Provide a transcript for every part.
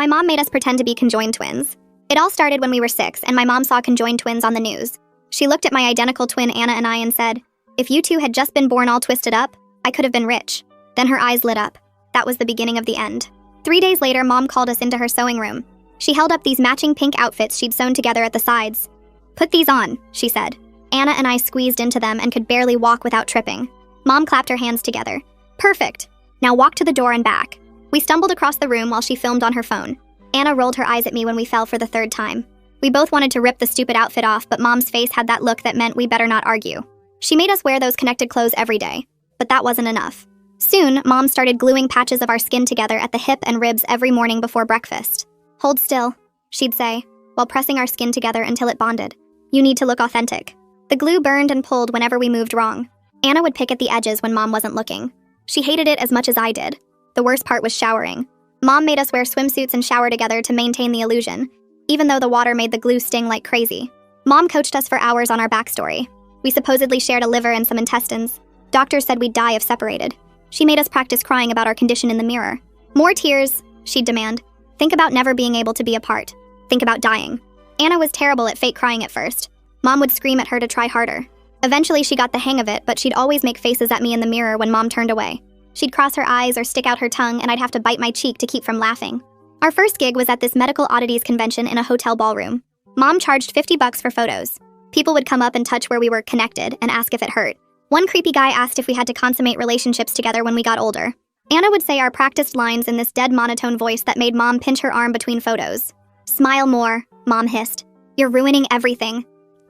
My mom made us pretend to be conjoined twins. It all started when we were 6, and my mom saw conjoined twins on the news. She looked at my identical twin Anna and I and said, "If you two had just been born all twisted up, I could have been rich." Then her eyes lit up. That was the beginning of the end. 3 days later, Mom called us into her sewing room. She held up these matching pink outfits she'd sewn together at the sides. "Put these on," she said. Anna and I squeezed into them and could barely walk without tripping. Mom clapped her hands together. "Perfect. Now walk to the door and back." We stumbled across the room while she filmed on her phone. Anna rolled her eyes at me when we fell for the 3rd time. We both wanted to rip the stupid outfit off, but Mom's face had that look that meant we better not argue. She made us wear those connected clothes every day, but that wasn't enough. Soon, Mom started gluing patches of our skin together at the hip and ribs every morning before breakfast. "Hold still," she'd say, while pressing our skin together until it bonded. "You need to look authentic." The glue burned and pulled whenever we moved wrong. Anna would pick at the edges when Mom wasn't looking. She hated it as much as I did. The worst part was showering. Mom made us wear swimsuits and shower together to maintain the illusion, even though the water made the glue sting like crazy. Mom coached us for hours on our backstory. We supposedly shared a liver and some intestines. Doctors said we'd die if separated. She made us practice crying about our condition in the mirror. "More tears," she'd demand. "Think about never being able to be apart. Think about dying." Anna was terrible at fake crying at first. Mom would scream at her to try harder. Eventually she got the hang of it, but she'd always make faces at me in the mirror when Mom turned away. She'd cross her eyes or stick out her tongue, and I'd have to bite my cheek to keep from laughing. Our first gig was at this medical oddities convention in a hotel ballroom. Mom charged $50 for photos. People would come up and touch where we were connected and ask if it hurt. One creepy guy asked if we had to consummate relationships together when we got older. Anna would say our practiced lines in this dead monotone voice that made Mom pinch her arm between photos. "Smile more," Mom hissed. "You're ruining everything."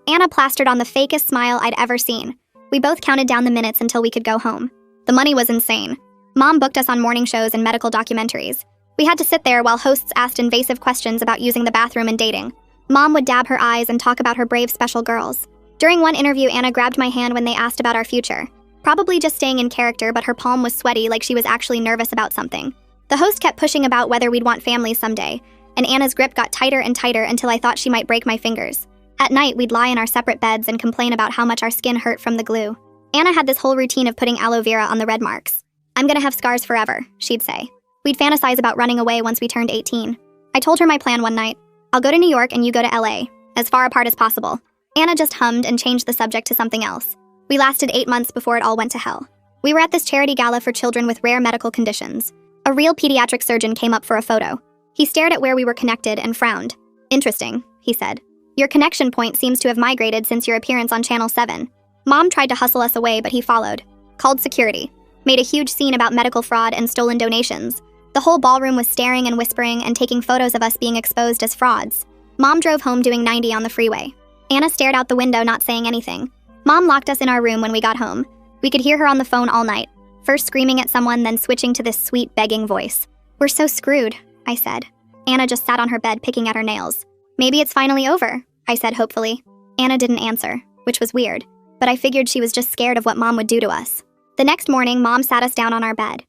Anna plastered on the fakest smile I'd ever seen. We both counted down the minutes until we could go home. The money was insane. Mom booked us on morning shows and medical documentaries. We had to sit there while hosts asked invasive questions about using the bathroom and dating. Mom would dab her eyes and talk about her brave special girls. During one interview, Anna grabbed my hand when they asked about our future. Probably just staying in character, but her palm was sweaty like she was actually nervous about something. The host kept pushing about whether we'd want families someday, and Anna's grip got tighter and tighter until I thought she might break my fingers. At night, we'd lie in our separate beds and complain about how much our skin hurt from the glue. Anna had this whole routine of putting aloe vera on the red marks. "I'm gonna have scars forever," she'd say. We'd fantasize about running away once we turned 18. I told her my plan one night. "I'll go to New York and you go to LA, as far apart as possible." Anna just hummed and changed the subject to something else. We lasted 8 months before it all went to hell. We were at this charity gala for children with rare medical conditions. A real pediatric surgeon came up for a photo. He stared at where we were connected and frowned. "Interesting," he said. "Your connection point seems to have migrated since your appearance on Channel 7. Mom tried to hustle us away, but he followed. Called security. Made a huge scene about medical fraud and stolen donations. The whole ballroom was staring and whispering and taking photos of us being exposed as frauds. Mom drove home doing 90 on the freeway. Anna stared out the window, not saying anything. Mom locked us in our room when we got home. We could hear her on the phone all night, first screaming at someone, then switching to this sweet, begging voice. "We're so screwed," I said. Anna just sat on her bed picking at her nails. "Maybe it's finally over," I said hopefully. Anna didn't answer, which was weird, but I figured she was just scared of what Mom would do to us. The next morning, Mom sat us down on our bed.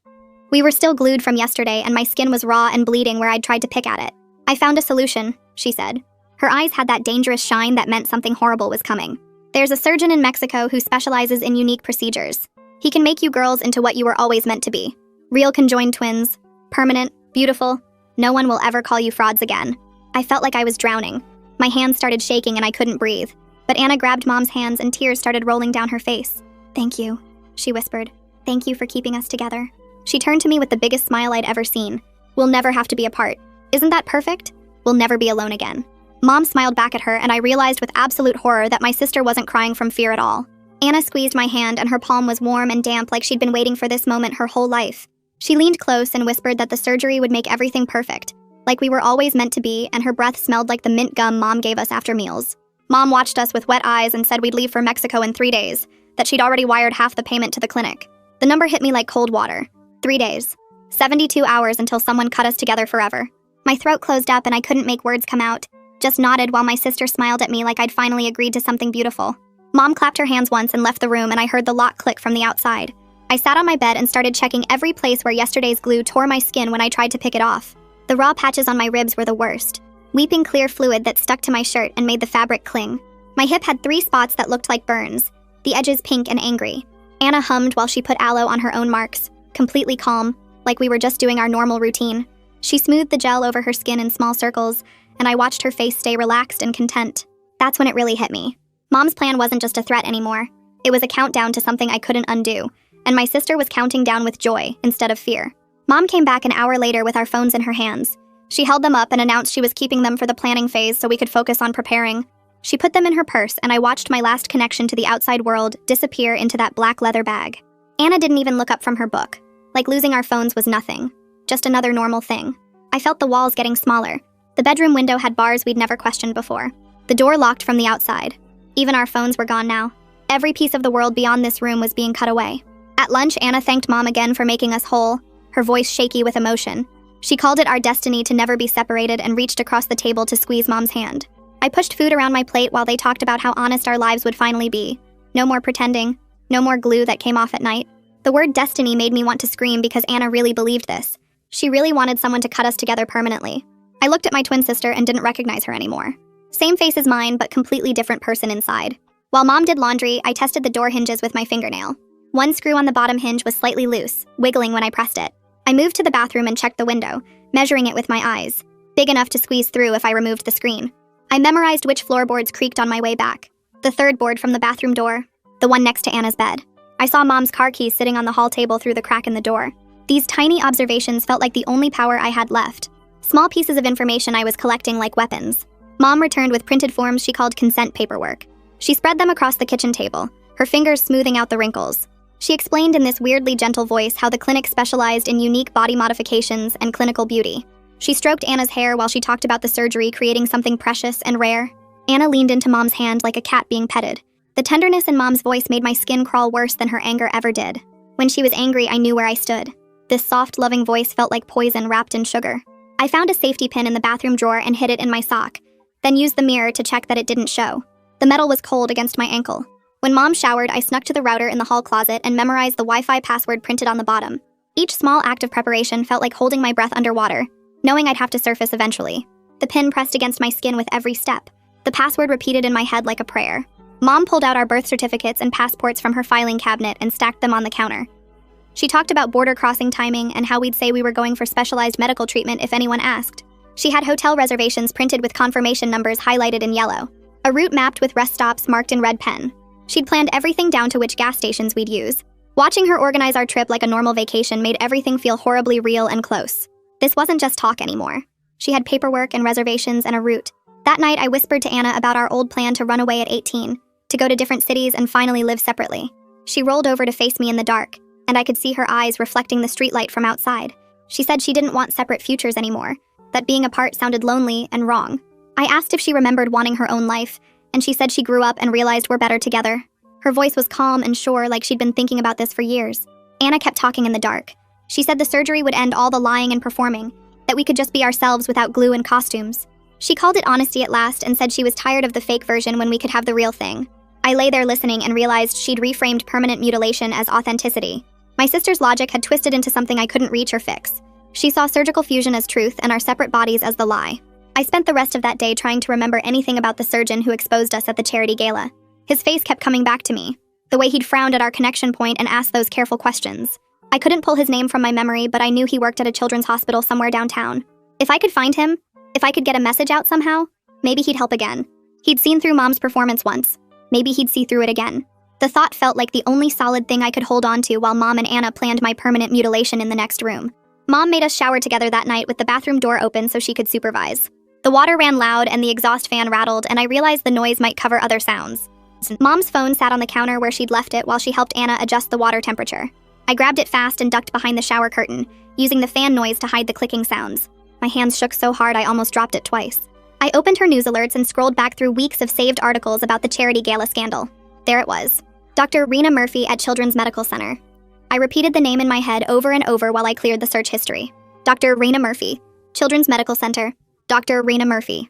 We were still glued from yesterday, and my skin was raw and bleeding where I'd tried to pick at it. "I found a solution," she said. Her eyes had that dangerous shine that meant something horrible was coming. "There's a surgeon in Mexico who specializes in unique procedures. He can make you girls into what you were always meant to be. Real conjoined twins. Permanent, beautiful. No one will ever call you frauds again." I felt like I was drowning. My hands started shaking and I couldn't breathe. But Anna grabbed Mom's hands and tears started rolling down her face. "Thank you," she whispered. "Thank you for keeping us together." She turned to me with the biggest smile I'd ever seen. "We'll never have to be apart. Isn't that perfect? We'll never be alone again." Mom smiled back at her, and I realized with absolute horror that my sister wasn't crying from fear at all. Anna squeezed my hand, and her palm was warm and damp like she'd been waiting for this moment her whole life. She leaned close and whispered that the surgery would make everything perfect, like we were always meant to be, and her breath smelled like the mint gum Mom gave us after meals. Mom watched us with wet eyes and said we'd leave for Mexico in 3 days, that she'd already wired half the payment to the clinic. The number hit me like cold water. 3 days. 72 hours until someone cut us together forever. My throat closed up and I couldn't make words come out. Just nodded while my sister smiled at me like I'd finally agreed to something beautiful. Mom clapped her hands once and left the room, and I heard the lock click from the outside. I sat on my bed and started checking every place where yesterday's glue tore my skin when I tried to pick it off. The raw patches on my ribs were the worst. Weeping clear fluid that stuck to my shirt and made the fabric cling. My hip had 3 spots that looked like burns, the edges pink and angry. Anna hummed while she put aloe on her own marks, completely calm, like we were just doing our normal routine. She smoothed the gel over her skin in small circles, and I watched her face stay relaxed and content. That's when it really hit me. Mom's plan wasn't just a threat anymore. It was a countdown to something I couldn't undo, and my sister was counting down with joy instead of fear. Mom came back an hour later with our phones in her hands. She held them up and announced she was keeping them for the planning phase so we could focus on preparing. She put them in her purse, and I watched my last connection to the outside world disappear into that black leather bag. Anna didn't even look up from her book. Like losing our phones was nothing. Just another normal thing. I felt the walls getting smaller. The bedroom window had bars we'd never questioned before. The door locked from the outside. Even our phones were gone now. Every piece of the world beyond this room was being cut away. At lunch, Anna thanked Mom again for making us whole, her voice shaky with emotion. She called it our destiny to never be separated and reached across the table to squeeze Mom's hand. I pushed food around my plate while they talked about how honest our lives would finally be. No more pretending. No more glue that came off at night. The word destiny made me want to scream because Anna really believed this. She really wanted someone to cut us together permanently. I looked at my twin sister and didn't recognize her anymore. Same face as mine, but completely different person inside. While Mom did laundry, I tested the door hinges with my fingernail. One screw on the bottom hinge was slightly loose, wiggling when I pressed it. I moved to the bathroom and checked the window, measuring it with my eyes. Big enough to squeeze through if I removed the screen. I memorized which floorboards creaked on my way back. The third board from the bathroom door, the one next to Anna's bed. I saw Mom's car keys sitting on the hall table through the crack in the door. These tiny observations felt like the only power I had left. Small pieces of information I was collecting like weapons. Mom returned with printed forms she called consent paperwork. She spread them across the kitchen table, her fingers smoothing out the wrinkles. She explained in this weirdly gentle voice how the clinic specialized in unique body modifications and clinical beauty. She stroked Anna's hair while she talked about the surgery creating something precious and rare. Anna leaned into Mom's hand like a cat being petted. The tenderness in Mom's voice made my skin crawl worse than her anger ever did. When she was angry, I knew where I stood. This soft, loving voice felt like poison wrapped in sugar. I found a safety pin in the bathroom drawer and hid it in my sock, then used the mirror to check that it didn't show. The metal was cold against my ankle. When Mom showered, I snuck to the router in the hall closet and memorized the Wi-Fi password printed on the bottom. Each small act of preparation felt like holding my breath underwater, knowing I'd have to surface eventually. The pin pressed against my skin with every step. The password repeated in my head like a prayer. Mom pulled out our birth certificates and passports from her filing cabinet and stacked them on the counter. She talked about border crossing timing and how we'd say we were going for specialized medical treatment if anyone asked. She had hotel reservations printed with confirmation numbers highlighted in yellow. A route mapped with rest stops marked in red pen. She'd planned everything down to which gas stations we'd use. Watching her organize our trip like a normal vacation made everything feel horribly real and close. This wasn't just talk anymore. She had paperwork and reservations and a route. That night, I whispered to Anna about our old plan to run away at 18, to go to different cities and finally live separately. She rolled over to face me in the dark, and I could see her eyes reflecting the streetlight from outside. She said she didn't want separate futures anymore, that being apart sounded lonely and wrong. I asked if she remembered wanting her own life, and she said she grew up and realized we're better together. Her voice was calm and sure, like she'd been thinking about this for years. Anna kept talking in the dark. She said the surgery would end all the lying and performing, that we could just be ourselves without glue and costumes. She called it honesty at last and said she was tired of the fake version when we could have the real thing. I lay there listening and realized she'd reframed permanent mutilation as authenticity. My sister's logic had twisted into something I couldn't reach or fix. She saw surgical fusion as truth and our separate bodies as the lie. I spent the rest of that day trying to remember anything about the surgeon who exposed us at the charity gala. His face kept coming back to me, the way he'd frowned at our connection point and asked those careful questions. I couldn't pull his name from my memory, but I knew he worked at a children's hospital somewhere downtown. If I could find him, if I could get a message out somehow, maybe he'd help again. He'd seen through Mom's performance once. Maybe he'd see through it again. The thought felt like the only solid thing I could hold on to while Mom and Anna planned my permanent mutilation in the next room. Mom made us shower together that night with the bathroom door open so she could supervise. The water ran loud and the exhaust fan rattled, and I realized the noise might cover other sounds. Mom's phone sat on the counter where she'd left it while she helped Anna adjust the water temperature. I grabbed it fast and ducked behind the shower curtain, using the fan noise to hide the clicking sounds. My hands shook so hard I almost dropped it twice. I opened her news alerts and scrolled back through weeks of saved articles about the charity gala scandal. There it was. Dr. Rena Murphy at Children's Medical Center. I repeated the name in my head over and over while I cleared the search history. Dr. Rena Murphy, Children's Medical Center. Dr. Rena Murphy.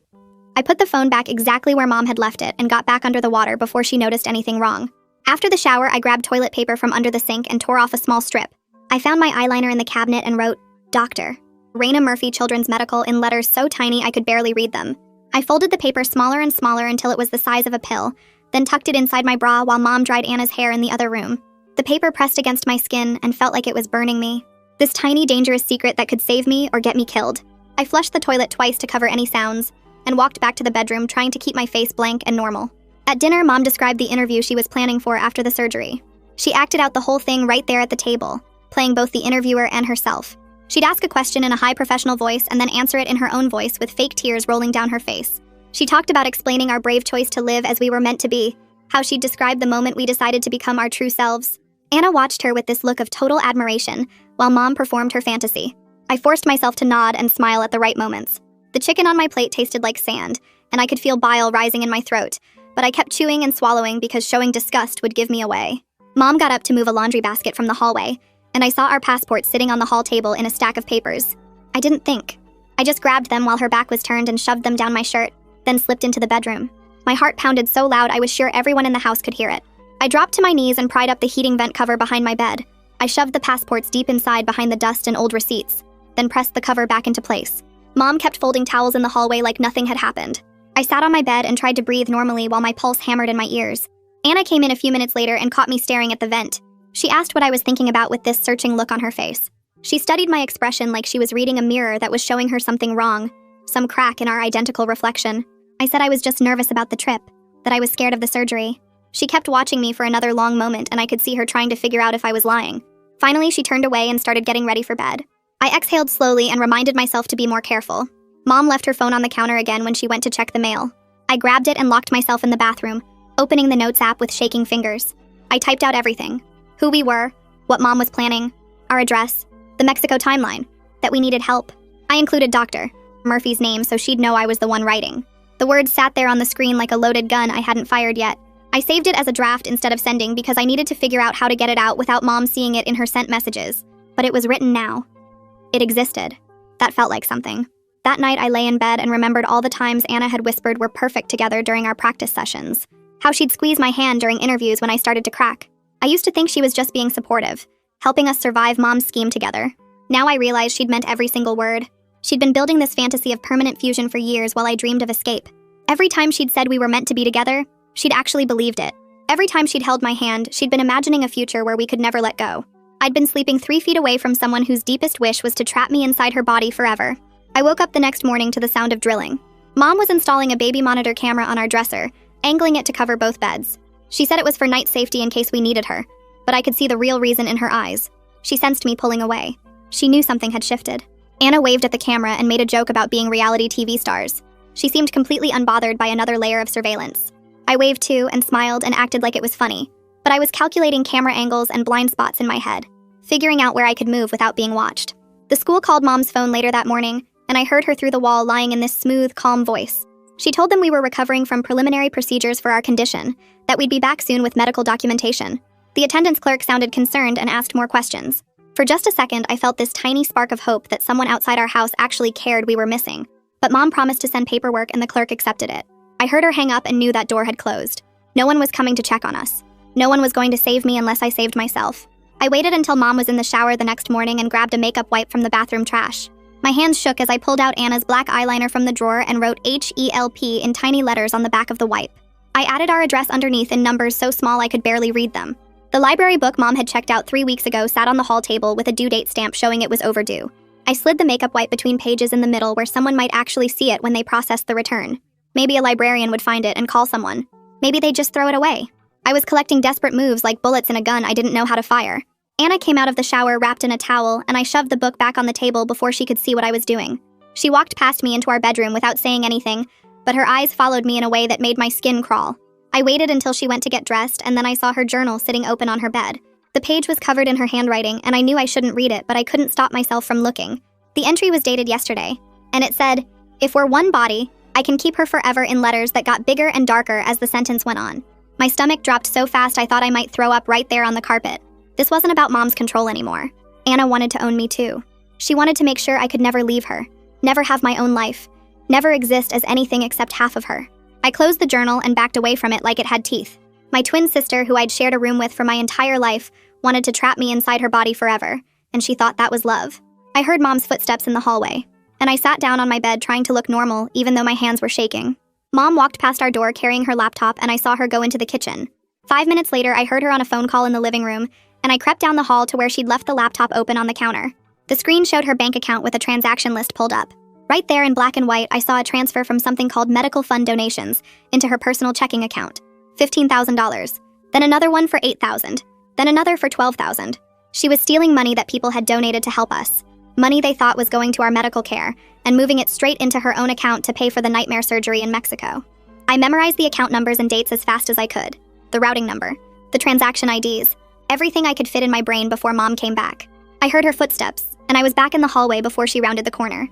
I put the phone back exactly where Mom had left it and got back under the water before she noticed anything wrong. After the shower, I grabbed toilet paper from under the sink and tore off a small strip. I found my eyeliner in the cabinet and wrote, Dr. Rena Murphy Children's Medical in letters so tiny I could barely read them. I folded the paper smaller and smaller until it was the size of a pill, then tucked it inside my bra while Mom dried Anna's hair in the other room. The paper pressed against my skin and felt like it was burning me. This tiny, dangerous secret that could save me or get me killed. I flushed the toilet twice to cover any sounds and walked back to the bedroom trying to keep my face blank and normal. At dinner, Mom described the interview she was planning for after the surgery. She acted out the whole thing right there at the table, playing both the interviewer and herself. She'd ask a question in a high professional voice and then answer it in her own voice with fake tears rolling down her face. She talked about explaining our brave choice to live as we were meant to be, how she'd described the moment we decided to become our true selves. Anna watched her with this look of total admiration while Mom performed her fantasy. I forced myself to nod and smile at the right moments. The chicken on my plate tasted like sand, and I could feel bile rising in my throat, but I kept chewing and swallowing because showing disgust would give me away. Mom got up to move a laundry basket from the hallway, and I saw our passports sitting on the hall table in a stack of papers. I didn't think. I just grabbed them while her back was turned and shoved them down my shirt, then slipped into the bedroom. My heart pounded so loud I was sure everyone in the house could hear it. I dropped to my knees and pried up the heating vent cover behind my bed. I shoved the passports deep inside behind the dust and old receipts, then pressed the cover back into place. Mom kept folding towels in the hallway like nothing had happened. I sat on my bed and tried to breathe normally while my pulse hammered in my ears. Anna came in a few minutes later and caught me staring at the vent. She asked what I was thinking about with this searching look on her face. She studied my expression like she was reading a mirror that was showing her something wrong, some crack in our identical reflection. I said I was just nervous about the trip, that I was scared of the surgery. She kept watching me for another long moment, and I could see her trying to figure out if I was lying. Finally, she turned away and started getting ready for bed. I exhaled slowly and reminded myself to be more careful. Mom left her phone on the counter again when she went to check the mail. I grabbed it and locked myself in the bathroom, opening the notes app with shaking fingers. I typed out everything. Who we were, what Mom was planning, our address, the Mexico timeline, that we needed help. I included Dr. Murphy's name so she'd know I was the one writing. The words sat there on the screen like a loaded gun I hadn't fired yet. I saved it as a draft instead of sending because I needed to figure out how to get it out without Mom seeing it in her sent messages. But it was written now. It existed. That felt like something. That night I lay in bed and remembered all the times Anna had whispered we're perfect together during our practice sessions. How she'd squeeze my hand during interviews when I started to crack. I used to think she was just being supportive, helping us survive Mom's scheme together. Now I realized she'd meant every single word. She'd been building this fantasy of permanent fusion for years while I dreamed of escape. Every time she'd said we were meant to be together, she'd actually believed it. Every time she'd held my hand, she'd been imagining a future where we could never let go. I'd been sleeping 3 feet away from someone whose deepest wish was to trap me inside her body forever. I woke up the next morning to the sound of drilling. Mom was installing a baby monitor camera on our dresser, angling it to cover both beds. She said it was for night safety in case we needed her, but I could see the real reason in her eyes. She sensed me pulling away. She knew something had shifted. Anna waved at the camera and made a joke about being reality TV stars. She seemed completely unbothered by another layer of surveillance. I waved too and smiled and acted like it was funny, but I was calculating camera angles and blind spots in my head, figuring out where I could move without being watched. The school called Mom's phone later that morning, and I heard her through the wall lying in this smooth, calm voice. She told them we were recovering from preliminary procedures for our condition, that we'd be back soon with medical documentation. The attendance clerk sounded concerned and asked more questions. For just a second, I felt this tiny spark of hope that someone outside our house actually cared we were missing. But Mom promised to send paperwork and the clerk accepted it. I heard her hang up and knew that door had closed. No one was coming to check on us. No one was going to save me unless I saved myself. I waited until Mom was in the shower the next morning and grabbed a makeup wipe from the bathroom trash. My hands shook as I pulled out Anna's black eyeliner from the drawer and wrote HELP in tiny letters on the back of the wipe. I added our address underneath in numbers so small I could barely read them. The library book Mom had checked out 3 weeks ago sat on the hall table with a due date stamp showing it was overdue. I slid the makeup wipe between pages in the middle where someone might actually see it when they processed the return. Maybe a librarian would find it and call someone. Maybe they'd just throw it away. I was collecting desperate moves like bullets in a gun I didn't know how to fire. Anna came out of the shower wrapped in a towel, and I shoved the book back on the table before she could see what I was doing. She walked past me into our bedroom without saying anything, but her eyes followed me in a way that made my skin crawl. I waited until she went to get dressed, and then I saw her journal sitting open on her bed. The page was covered in her handwriting, and I knew I shouldn't read it, but I couldn't stop myself from looking. The entry was dated yesterday, and it said, "If we're one body, I can keep her forever," in letters that got bigger and darker as the sentence went on. My stomach dropped so fast I thought I might throw up right there on the carpet. This wasn't about Mom's control anymore. Anna wanted to own me too. She wanted to make sure I could never leave her, never have my own life, never exist as anything except half of her. I closed the journal and backed away from it like it had teeth. My twin sister, who I'd shared a room with for my entire life, wanted to trap me inside her body forever, and she thought that was love. I heard Mom's footsteps in the hallway, and I sat down on my bed trying to look normal even though my hands were shaking. Mom walked past our door carrying her laptop, and I saw her go into the kitchen. 5 minutes later, I heard her on a phone call in the living room, and I crept down the hall to where she'd left the laptop open on the counter. The screen showed her bank account with a transaction list pulled up. Right there in black and white, I saw a transfer from something called medical fund donations into her personal checking account. $15,000. Then another one for $8,000. Then another for $12,000. She was stealing money that people had donated to help us. Money they thought was going to our medical care, and moving it straight into her own account to pay for the nightmare surgery in Mexico. I memorized the account numbers and dates as fast as I could. The routing number. The transaction IDs. Everything I could fit in my brain before Mom came back. I heard her footsteps, and I was back in the hallway before she rounded the corner.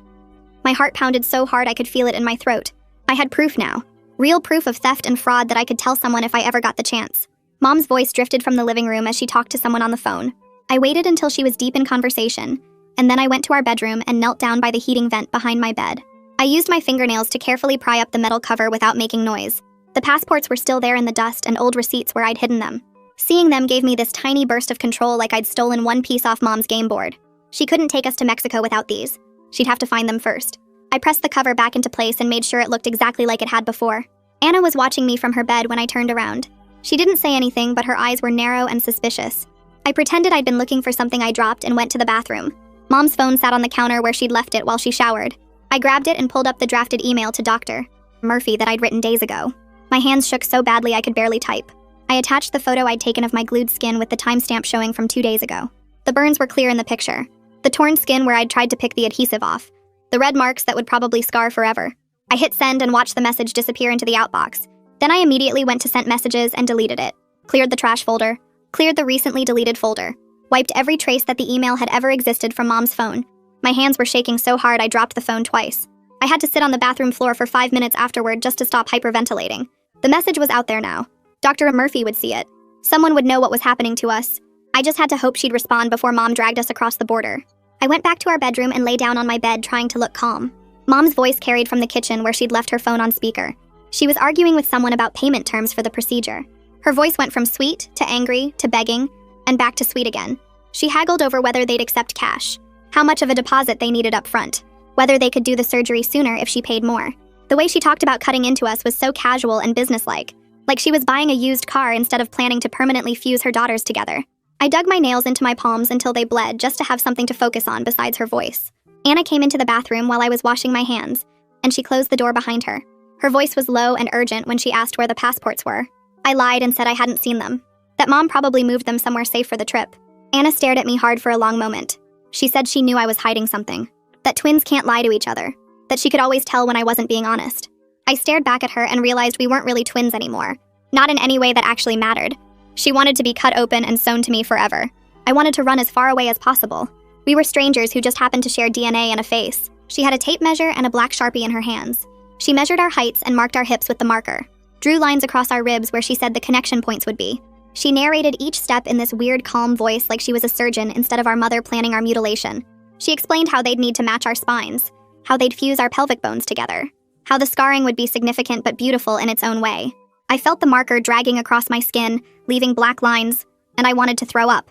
My heart pounded so hard I could feel it in my throat. I had proof now. Real proof of theft and fraud that I could tell someone if I ever got the chance. Mom's voice drifted from the living room as she talked to someone on the phone. I waited until she was deep in conversation, and then I went to our bedroom and knelt down by the heating vent behind my bed. I used my fingernails to carefully pry up the metal cover without making noise. The passports were still there in the dust and old receipts where I'd hidden them. Seeing them gave me this tiny burst of control, like I'd stolen one piece off Mom's game board. She couldn't take us to Mexico without these. She'd have to find them first. I pressed the cover back into place and made sure it looked exactly like it had before. Anna was watching me from her bed when I turned around. She didn't say anything, but her eyes were narrow and suspicious. I pretended I'd been looking for something I dropped and went to the bathroom. Mom's phone sat on the counter where she'd left it while she showered. I grabbed it and pulled up the drafted email to Dr. Murphy that I'd written days ago. My hands shook so badly I could barely type. I attached the photo I'd taken of my glued skin with the timestamp showing from 2 days ago. The burns were clear in the picture. The torn skin where I'd tried to pick the adhesive off. The red marks that would probably scar forever. I hit send and watched the message disappear into the outbox. Then I immediately went to sent messages and deleted it. Cleared the trash folder. Cleared the recently deleted folder. Wiped every trace that the email had ever existed from Mom's phone. My hands were shaking so hard I dropped the phone twice. I had to sit on the bathroom floor for 5 minutes afterward just to stop hyperventilating. The message was out there now. Dr. Murphy would see it. Someone would know what was happening to us. I just had to hope she'd respond before Mom dragged us across the border. I went back to our bedroom and lay down on my bed trying to look calm. Mom's voice carried from the kitchen where she'd left her phone on speaker. She was arguing with someone about payment terms for the procedure. Her voice went from sweet to angry to begging, and back to sweet again. She haggled over whether they'd accept cash, how much of a deposit they needed up front, whether they could do the surgery sooner if she paid more. The way she talked about cutting into us was so casual and businesslike, like she was buying a used car instead of planning to permanently fuse her daughters together. I dug my nails into my palms until they bled just to have something to focus on besides her voice. Anna came into the bathroom while I was washing my hands, and she closed the door behind her. Her voice was low and urgent when she asked where the passports were. I lied and said I hadn't seen them, that Mom probably moved them somewhere safe for the trip. Anna stared at me hard for a long moment. She said she knew I was hiding something, that twins can't lie to each other, that she could always tell when I wasn't being honest. I stared back at her and realized we weren't really twins anymore, not in any way that actually mattered. She wanted to be cut open and sewn to me forever. I wanted to run as far away as possible. We were strangers who just happened to share DNA and a face. She had a tape measure and a black Sharpie in her hands. She measured our heights and marked our hips with the marker, drew lines across our ribs where she said the connection points would be. She narrated each step in this weird, calm voice like she was a surgeon instead of our mother planning our mutilation. She explained how they'd need to match our spines, how they'd fuse our pelvic bones together, how the scarring would be significant but beautiful in its own way. I felt the marker dragging across my skin, leaving black lines, and I wanted to throw up.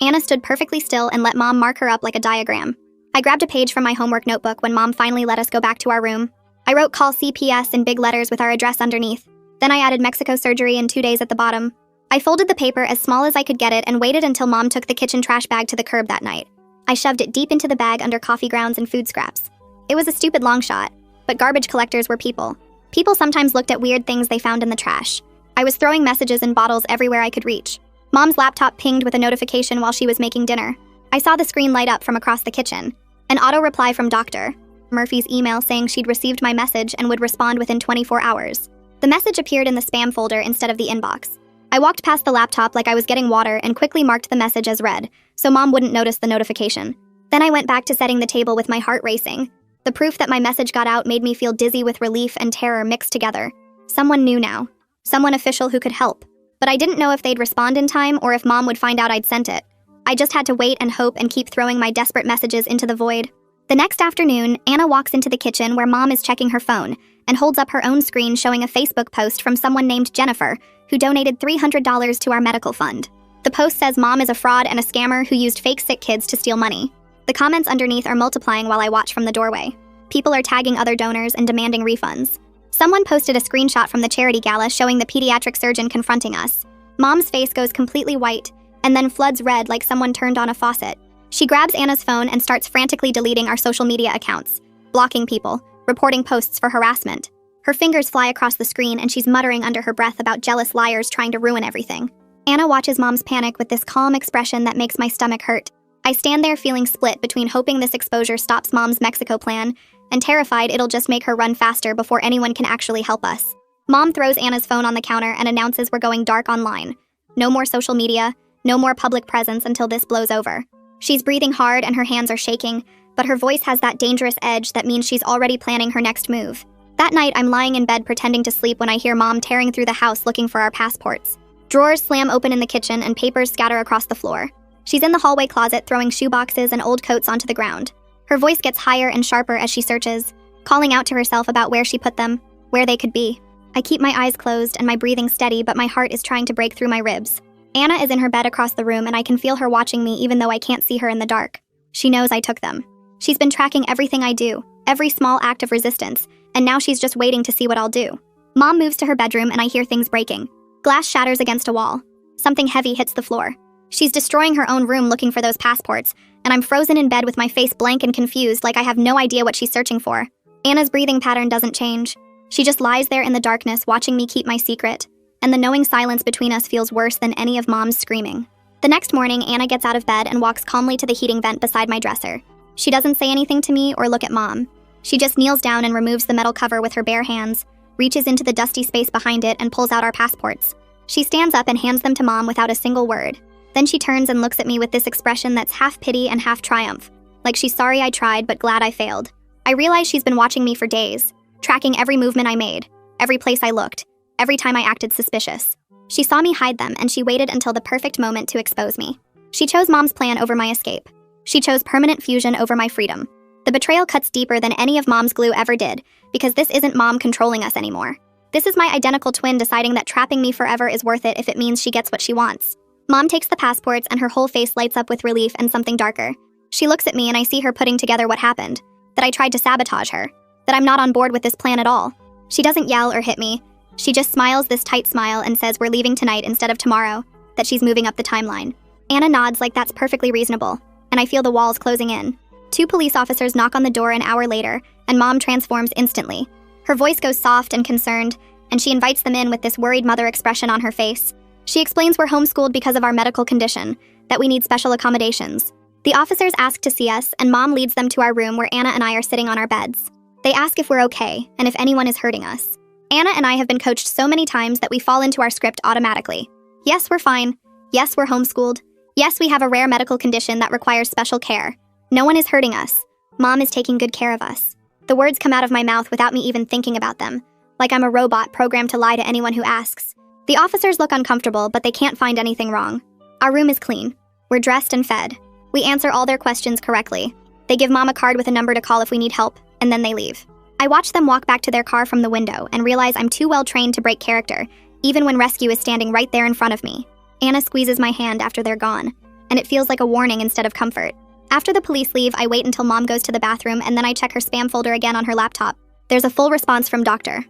Anna stood perfectly still and let Mom mark her up like a diagram. I grabbed a page from my homework notebook when Mom finally let us go back to our room. I wrote "Call CPS" in big letters with our address underneath. Then I added Mexico surgery in 2 days at the bottom. I folded the paper as small as I could get it and waited until Mom took the kitchen trash bag to the curb that night. I shoved it deep into the bag under coffee grounds and food scraps. It was a stupid long shot, but garbage collectors were people. People sometimes looked at weird things they found in the trash. I was throwing messages and bottles everywhere I could reach. Mom's laptop pinged with a notification while she was making dinner. I saw the screen light up from across the kitchen. An auto reply from Dr. Murphy's email saying she'd received my message and would respond within 24 hours. The message appeared in the spam folder instead of the inbox. I walked past the laptop like I was getting water and quickly marked the message as read, so Mom wouldn't notice the notification. Then I went back to setting the table with my heart racing. The proof that my message got out made me feel dizzy with relief and terror mixed together. Someone knew now. Someone official who could help. But I didn't know if they'd respond in time or if Mom would find out I'd sent it. I just had to wait and hope and keep throwing my desperate messages into the void. The next afternoon, Anna walks into the kitchen where Mom is checking her phone and holds up her own screen showing a Facebook post from someone named Jennifer, who donated $300 to our medical fund. The post says Mom is a fraud and a scammer who used fake sick kids to steal money. The comments underneath are multiplying while I watch from the doorway. People are tagging other donors and demanding refunds. Someone posted a screenshot from the charity gala showing the pediatric surgeon confronting us. Mom's face goes completely white and then floods red like someone turned on a faucet. She grabs Anna's phone and starts frantically deleting our social media accounts. blocking people, reporting posts for harassment. Her fingers fly across the screen and she's muttering under her breath about jealous liars trying to ruin everything. Anna watches Mom's panic with this calm expression that makes my stomach hurt. I stand there feeling split between hoping this exposure stops Mom's Mexico plan and terrified it'll just make her run faster before anyone can actually help us. Mom throws Anna's phone on the counter and announces we're going dark online. No more social media, no more public presence until this blows over. She's breathing hard and her hands are shaking, but her voice has that dangerous edge that means she's already planning her next move. That night, I'm lying in bed pretending to sleep when I hear Mom tearing through the house looking for our passports. Drawers slam open in the kitchen and papers scatter across the floor. She's in the hallway closet throwing shoeboxes and old coats onto the ground. Her voice gets higher and sharper as she searches, calling out to herself about where she put them, where they could be. I keep my eyes closed and my breathing steady, but my heart is trying to break through my ribs. Anna is in her bed across the room and I can feel her watching me even though I can't see her in the dark. She knows I took them. She's been tracking everything I do, every small act of resistance, and now she's just waiting to see what I'll do. Mom moves to her bedroom and I hear things breaking. Glass shatters against a wall. Something heavy hits the floor. She's destroying her own room looking for those passports, and I'm frozen in bed with my face blank and confused like I have no idea what she's searching for. Anna's breathing pattern doesn't change. She just lies there in the darkness watching me keep my secret, and the knowing silence between us feels worse than any of Mom's screaming. The next morning, Anna gets out of bed and walks calmly to the heating vent beside my dresser. She doesn't say anything to me or look at Mom. She just kneels down and removes the metal cover with her bare hands, reaches into the dusty space behind it and pulls out our passports. She stands up and hands them to Mom without a single word. Then she turns and looks at me with this expression that's half pity and half triumph, like she's sorry I tried but glad I failed. I realize she's been watching me for days, tracking every movement I made, every place I looked, every time I acted suspicious. She saw me hide them and she waited until the perfect moment to expose me. She chose Mom's plan over my escape. She chose permanent fusion over my freedom. The betrayal cuts deeper than any of Mom's glue ever did, because this isn't Mom controlling us anymore. This is my identical twin deciding that trapping me forever is worth it if it means she gets what she wants. Mom takes the passports and her whole face lights up with relief and something darker. She looks at me and I see her putting together what happened, that I tried to sabotage her, that I'm not on board with this plan at all. She doesn't yell or hit me. She just smiles this tight smile and says we're leaving tonight instead of tomorrow, that she's moving up the timeline. Anna nods like that's perfectly reasonable, and I feel the walls closing in. 2 police officers knock on the door an hour later, and Mom transforms instantly. Her voice goes soft and concerned, and she invites them in with this worried mother expression on her face. She explains we're homeschooled because of our medical condition, that we need special accommodations. The officers ask to see us, and Mom leads them to our room where Anna and I are sitting on our beds. They ask if we're okay, and if anyone is hurting us. Anna and I have been coached so many times that we fall into our script automatically. Yes, we're fine. Yes, we're homeschooled. Yes, we have a rare medical condition that requires special care. No one is hurting us. Mom is taking good care of us. The words come out of my mouth without me even thinking about them, like I'm a robot programmed to lie to anyone who asks. The officers look uncomfortable, but they can't find anything wrong. Our room is clean. We're dressed and fed. We answer all their questions correctly. They give Mom a card with a number to call if we need help, and then they leave. I watch them walk back to their car from the window and realize I'm too well trained to break character, even when rescue is standing right there in front of me. Anna squeezes my hand after they're gone, and it feels like a warning instead of comfort. After the police leave, I wait until Mom goes to the bathroom and then I check her spam folder again on her laptop. There's a full response from Dr.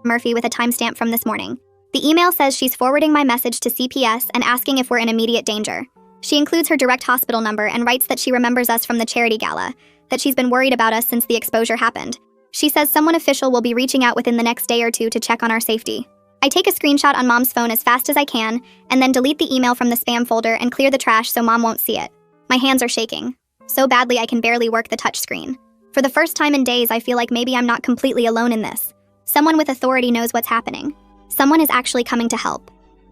Murphy with a timestamp from this morning. The email says she's forwarding my message to CPS and asking if we're in immediate danger. She includes her direct hospital number and writes that she remembers us from the charity gala, that she's been worried about us since the exposure happened. She says someone official will be reaching out within the next day or 2 to check on our safety. I take a screenshot on Mom's phone as fast as I can, and then delete the email from the spam folder and clear the trash so Mom won't see it. My hands are shaking, so badly I can barely work the touchscreen. For the first time in days, I feel like maybe I'm not completely alone in this. Someone with authority knows what's happening. Someone is actually coming to help.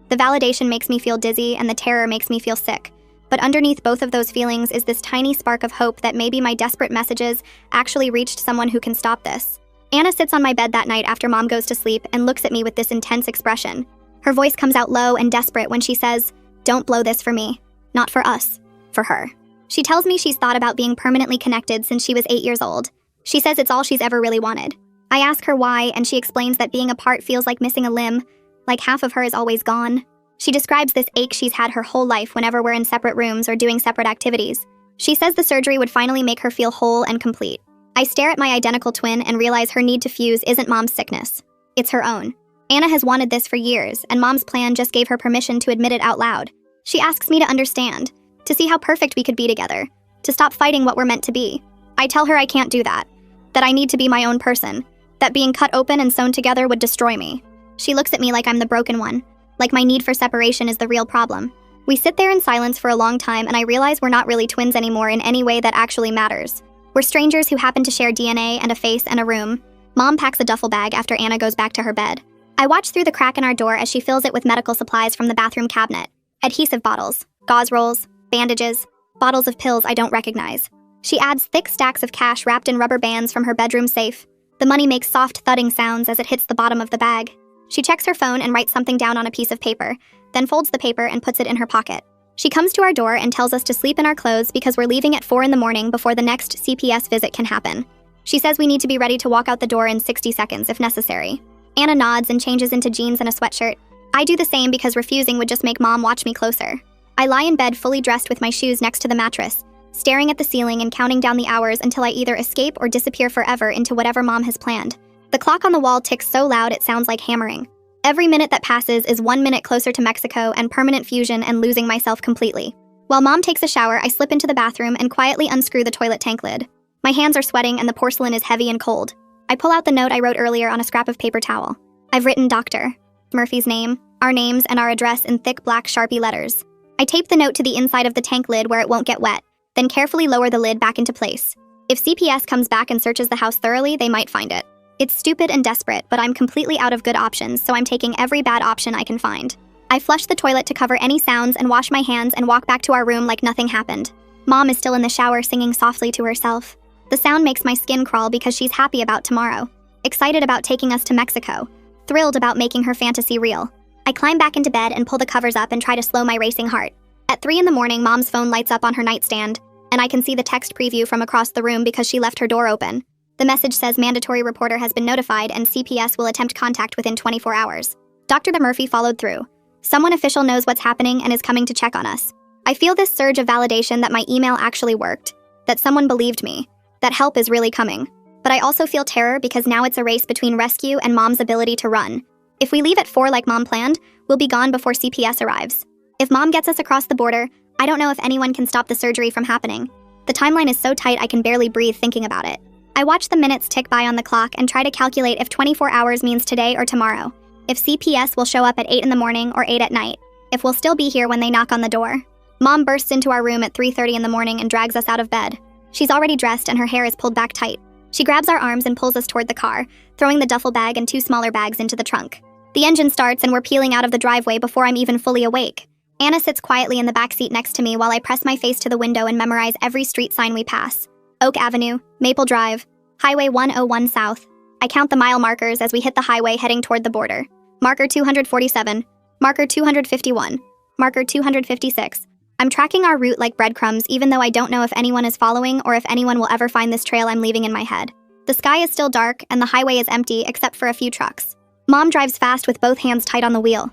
The validation makes me feel dizzy and the terror makes me feel sick. But underneath both of those feelings is this tiny spark of hope that maybe my desperate messages actually reached someone who can stop this. Anna sits on my bed that night after Mom goes to sleep and looks at me with this intense expression. Her voice comes out low and desperate when she says, "Don't blow this for me. Not for us. For her." She tells me she's thought about being permanently connected since she was 8 years old. She says it's all she's ever really wanted. I ask her why, and she explains that being apart feels like missing a limb, like half of her is always gone. She describes this ache she's had her whole life whenever we're in separate rooms or doing separate activities. She says the surgery would finally make her feel whole and complete. I stare at my identical twin and realize her need to fuse isn't Mom's sickness. It's her own. Anna has wanted this for years, and Mom's plan just gave her permission to admit it out loud. She asks me to understand, to see how perfect we could be together, to stop fighting what we're meant to be. I tell her I can't do that that I need to be my own person, that being cut open and sewn together would destroy me. She looks at me like I'm the broken one, like my need for separation is the real problem. We sit there in silence for a long time, and I realize we're not really twins anymore in any way that actually matters. We're strangers who happen to share DNA and a face and a room. Mom packs a duffel bag after Anna goes back to her bed. I watch through the crack in our door as she fills it with medical supplies from the bathroom cabinet. Adhesive bottles, gauze rolls, bandages, bottles of pills I don't recognize. She adds thick stacks of cash wrapped in rubber bands from her bedroom safe. The money makes soft thudding sounds as it hits the bottom of the bag. She checks her phone and writes something down on a piece of paper, then folds the paper and puts it in her pocket. She comes to our door and tells us to sleep in our clothes because we're leaving at 4 in the morning before the next CPS visit can happen. She says we need to be ready to walk out the door in 60 seconds if necessary. Anna nods and changes into jeans and a sweatshirt. I do the same because refusing would just make Mom watch me closer. I lie in bed fully dressed with my shoes next to the mattress, staring at the ceiling and counting down the hours until I either escape or disappear forever into whatever Mom has planned. The clock on the wall ticks so loud it sounds like hammering. Every minute that passes is 1 minute closer to Mexico and permanent fusion and losing myself completely. While Mom takes a shower, I slip into the bathroom and quietly unscrew the toilet tank lid. My hands are sweating and the porcelain is heavy and cold. I pull out the note I wrote earlier on a scrap of paper towel. I've written Dr. Murphy's name, our names, and our address in thick black Sharpie letters. I tape the note to the inside of the tank lid where it won't get wet, then carefully lower the lid back into place. If CPS comes back and searches the house thoroughly, they might find it. It's stupid and desperate, but I'm completely out of good options, so I'm taking every bad option I can find. I flush the toilet to cover any sounds and wash my hands and walk back to our room like nothing happened. Mom is still in the shower singing softly to herself. The sound makes my skin crawl because she's happy about tomorrow, excited about taking us to Mexico, thrilled about making her fantasy real. I climb back into bed and pull the covers up and try to slow my racing heart. At 3 in the morning, Mom's phone lights up on her nightstand, and I can see the text preview from across the room because she left her door open. The message says mandatory reporter has been notified and CPS will attempt contact within 24 hours. Dr. Murphy followed through. Someone official knows what's happening and is coming to check on us. I feel this surge of validation that my email actually worked, that someone believed me, that help is really coming. But I also feel terror because now it's a race between rescue and Mom's ability to run. If we leave at 4 like Mom planned, we'll be gone before CPS arrives. If Mom gets us across the border, I don't know if anyone can stop the surgery from happening. The timeline is so tight I can barely breathe thinking about it. I watch the minutes tick by on the clock and try to calculate if 24 hours means today or tomorrow, if CPS will show up at 8 in the morning or 8 at night, if we'll still be here when they knock on the door. Mom bursts into our room at 3:30 in the morning and drags us out of bed. She's already dressed and her hair is pulled back tight. She grabs our arms and pulls us toward the car, throwing the duffel bag and 2 smaller bags into the trunk. The engine starts and we're peeling out of the driveway before I'm even fully awake. Anna sits quietly in the back seat next to me while I press my face to the window and memorize every street sign we pass. Oak Avenue, Maple Drive, Highway 101 South. I count the mile markers as we hit the highway heading toward the border. Marker 247, marker 251, marker 256. I'm tracking our route like breadcrumbs even though I don't know if anyone is following or if anyone will ever find this trail I'm leaving in my head. The sky is still dark and the highway is empty except for a few trucks. Mom drives fast with both hands tight on the wheel.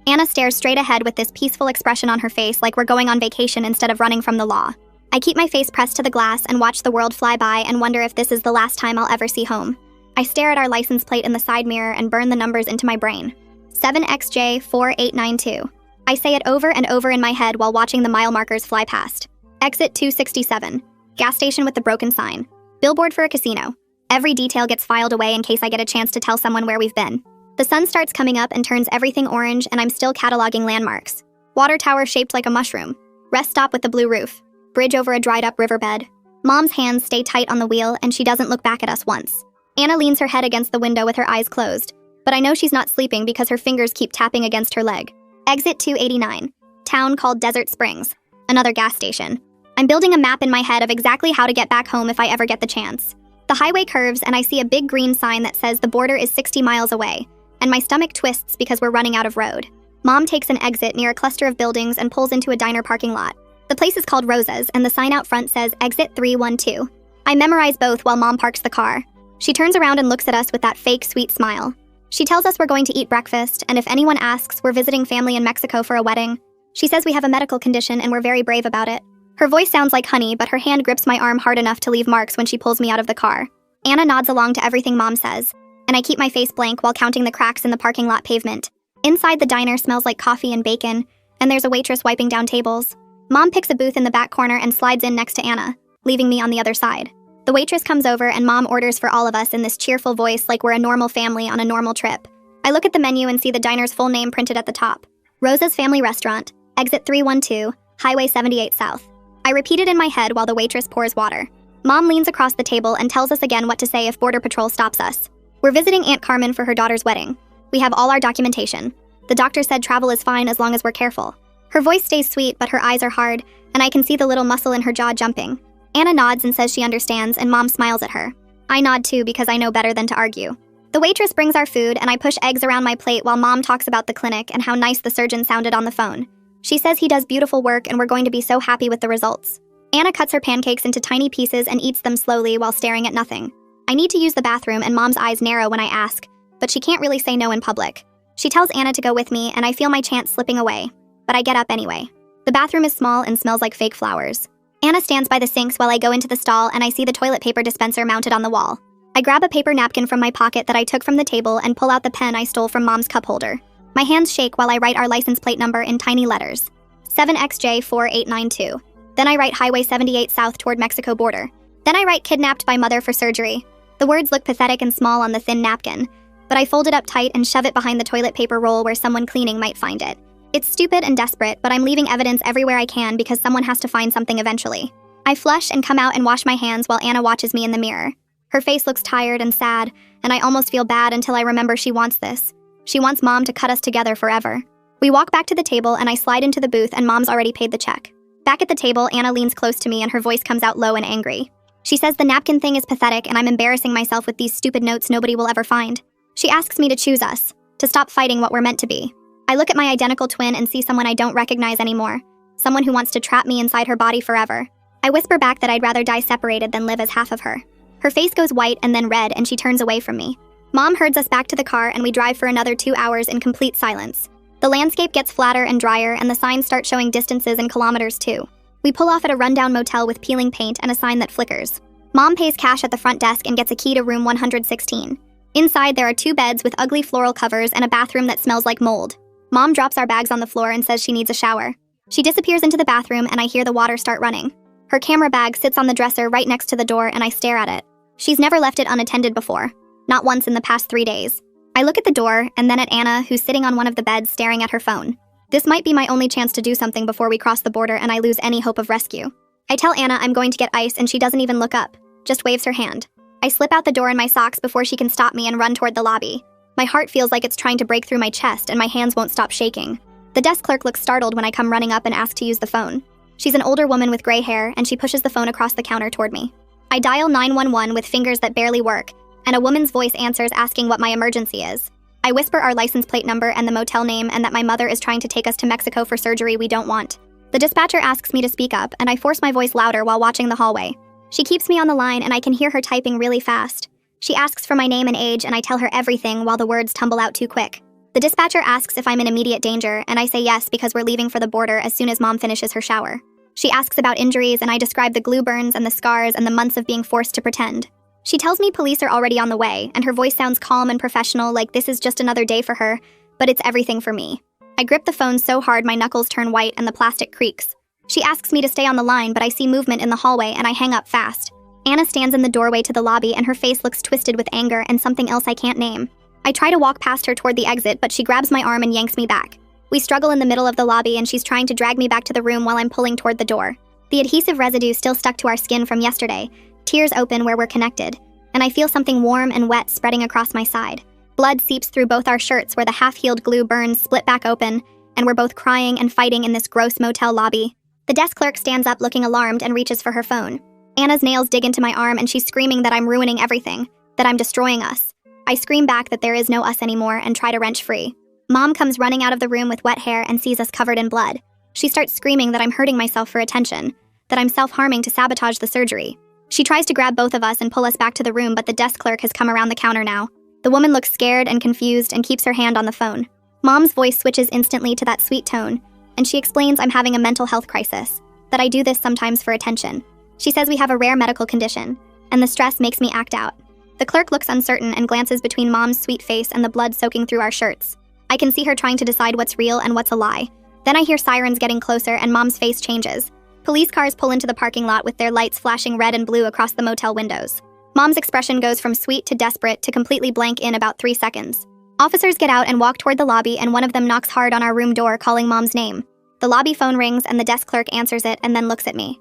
Anna stares straight ahead with this peaceful expression on her face like we're going on vacation instead of running from the law. I keep my face pressed to the glass and watch the world fly by and wonder if this is the last time I'll ever see home. I stare at our license plate in the side mirror and burn the numbers into my brain. 7XJ4892. I say it over and over in my head while watching the mile markers fly past. Exit 267. Gas station with the broken sign. Billboard for a casino. Every detail gets filed away in case I get a chance to tell someone where we've been. The sun starts coming up and turns everything orange and I'm still cataloging landmarks. Water tower shaped like a mushroom. Rest stop with the blue roof. Bridge over a dried-up riverbed. Mom's hands stay tight on the wheel and she doesn't look back at us once. Anna leans her head against the window with her eyes closed, but I know she's not sleeping because her fingers keep tapping against her leg. Exit 289. Town called Desert Springs. Another gas station. I'm building a map in my head of exactly how to get back home if I ever get the chance. The highway curves and I see a big green sign that says the border is 60 miles away, and my stomach twists because we're running out of road. Mom takes an exit near a cluster of buildings and pulls into a diner parking lot. The place is called Rosa's, and the sign out front says Exit 312. I memorize both while Mom parks the car. She turns around and looks at us with that fake, sweet smile. She tells us we're going to eat breakfast, and if anyone asks, we're visiting family in Mexico for a wedding. She says we have a medical condition and we're very brave about it. Her voice sounds like honey, but her hand grips my arm hard enough to leave marks when she pulls me out of the car. Anna nods along to everything Mom says, and I keep my face blank while counting the cracks in the parking lot pavement. Inside the diner smells like coffee and bacon, and there's a waitress wiping down tables. Mom picks a booth in the back corner and slides in next to Anna, leaving me on the other side. The waitress comes over and Mom orders for all of us in this cheerful voice like we're a normal family on a normal trip. I look at the menu and see the diner's full name printed at the top. Rosa's Family Restaurant, Exit 312, Highway 78 South. I repeat it in my head while the waitress pours water. Mom leans across the table and tells us again what to say if Border Patrol stops us. We're visiting Aunt Carmen for her daughter's wedding. We have all our documentation. The doctor said travel is fine as long as we're careful. Her voice stays sweet, but her eyes are hard, and I can see the little muscle in her jaw jumping. Anna nods and says she understands, and Mom smiles at her. I nod too because I know better than to argue. The waitress brings our food, and I push eggs around my plate while Mom talks about the clinic and how nice the surgeon sounded on the phone. She says he does beautiful work and we're going to be so happy with the results. Anna cuts her pancakes into tiny pieces and eats them slowly while staring at nothing. I need to use the bathroom and Mom's eyes narrow when I ask, but she can't really say no in public. She tells Anna to go with me and I feel my chance slipping away, but I get up anyway. The bathroom is small and smells like fake flowers. Anna stands by the sinks while I go into the stall and I see the toilet paper dispenser mounted on the wall. I grab a paper napkin from my pocket that I took from the table and pull out the pen I stole from Mom's cup holder. My hands shake while I write our license plate number in tiny letters. 7XJ4892. Then I write Highway 78 South toward Mexico border. Then I write kidnapped by mother for surgery. The words look pathetic and small on the thin napkin, but I fold it up tight and shove it behind the toilet paper roll where someone cleaning might find it. It's stupid and desperate, but I'm leaving evidence everywhere I can because someone has to find something eventually. I flush and come out and wash my hands while Anna watches me in the mirror. Her face looks tired and sad, and I almost feel bad until I remember she wants this. She wants Mom to cut us together forever. We walk back to the table and I slide into the booth and Mom's already paid the check. Back at the table, Anna leans close to me and her voice comes out low and angry. She says the napkin thing is pathetic and I'm embarrassing myself with these stupid notes nobody will ever find. She asks me to choose us, to stop fighting what we're meant to be. I look at my identical twin and see someone I don't recognize anymore. Someone who wants to trap me inside her body forever. I whisper back that I'd rather die separated than live as half of her. Her face goes white and then red and she turns away from me. Mom herds us back to the car and we drive for another 2 hours in complete silence. The landscape gets flatter and drier and the signs start showing distances and kilometers too. We pull off at a rundown motel with peeling paint and a sign that flickers. Mom pays cash at the front desk and gets a key to room 116. Inside there are 2 beds with ugly floral covers and a bathroom that smells like mold. Mom drops our bags on the floor and says she needs a shower. She disappears into the bathroom and I hear the water start running. Her camera bag sits on the dresser right next to the door and I stare at it. She's never left it unattended before. Not once in the past 3 days. I look at the door and then at Anna, who's sitting on one of the beds staring at her phone. This might be my only chance to do something before we cross the border and I lose any hope of rescue. I tell Anna I'm going to get ice and she doesn't even look up, just waves her hand. I slip out the door in my socks before she can stop me and run toward the lobby. My heart feels like it's trying to break through my chest and my hands won't stop shaking. The desk clerk looks startled when I come running up and ask to use the phone. She's an older woman with gray hair and she pushes the phone across the counter toward me. I dial 911 with fingers that barely work, and a woman's voice answers asking what my emergency is. I whisper our license plate number and the motel name and that my mother is trying to take us to Mexico for surgery we don't want. The dispatcher asks me to speak up and I force my voice louder while watching the hallway. She keeps me on the line and I can hear her typing really fast. She asks for my name and age and I tell her everything while the words tumble out too quick. The dispatcher asks if I'm in immediate danger and I say yes because we're leaving for the border as soon as Mom finishes her shower. She asks about injuries and I describe the glue burns and the scars and the months of being forced to pretend. She tells me police are already on the way, and her voice sounds calm and professional like this is just another day for her, but it's everything for me. I grip the phone so hard my knuckles turn white and the plastic creaks. She asks me to stay on the line, but I see movement in the hallway and I hang up fast. Anna stands in the doorway to the lobby and her face looks twisted with anger and something else I can't name. I try to walk past her toward the exit, but she grabs my arm and yanks me back. We struggle in the middle of the lobby and she's trying to drag me back to the room while I'm pulling toward the door. The adhesive residue still stuck to our skin from yesterday, tears open where we're connected, and I feel something warm and wet spreading across my side. Blood seeps through both our shirts where the half-healed glue burns split back open, and we're both crying and fighting in this gross motel lobby. The desk clerk stands up looking alarmed and reaches for her phone. Anna's nails dig into my arm and she's screaming that I'm ruining everything, that I'm destroying us. I scream back that there is no us anymore and try to wrench free. Mom comes running out of the room with wet hair and sees us covered in blood. She starts screaming that I'm hurting myself for attention, that I'm self-harming to sabotage the surgery. She tries to grab both of us and pull us back to the room, but the desk clerk has come around the counter now. The woman looks scared and confused and keeps her hand on the phone. Mom's voice switches instantly to that sweet tone, and she explains I'm having a mental health crisis, that I do this sometimes for attention. She says we have a rare medical condition, and the stress makes me act out. The clerk looks uncertain and glances between Mom's sweet face and the blood soaking through our shirts. I can see her trying to decide what's real and what's a lie. Then I hear sirens getting closer and Mom's face changes. Police cars pull into the parking lot with their lights flashing red and blue across the motel windows. Mom's expression goes from sweet to desperate to completely blank in about 3 seconds. Officers get out and walk toward the lobby, and one of them knocks hard on our room door, calling Mom's name. The lobby phone rings, and the desk clerk answers it and then looks at me.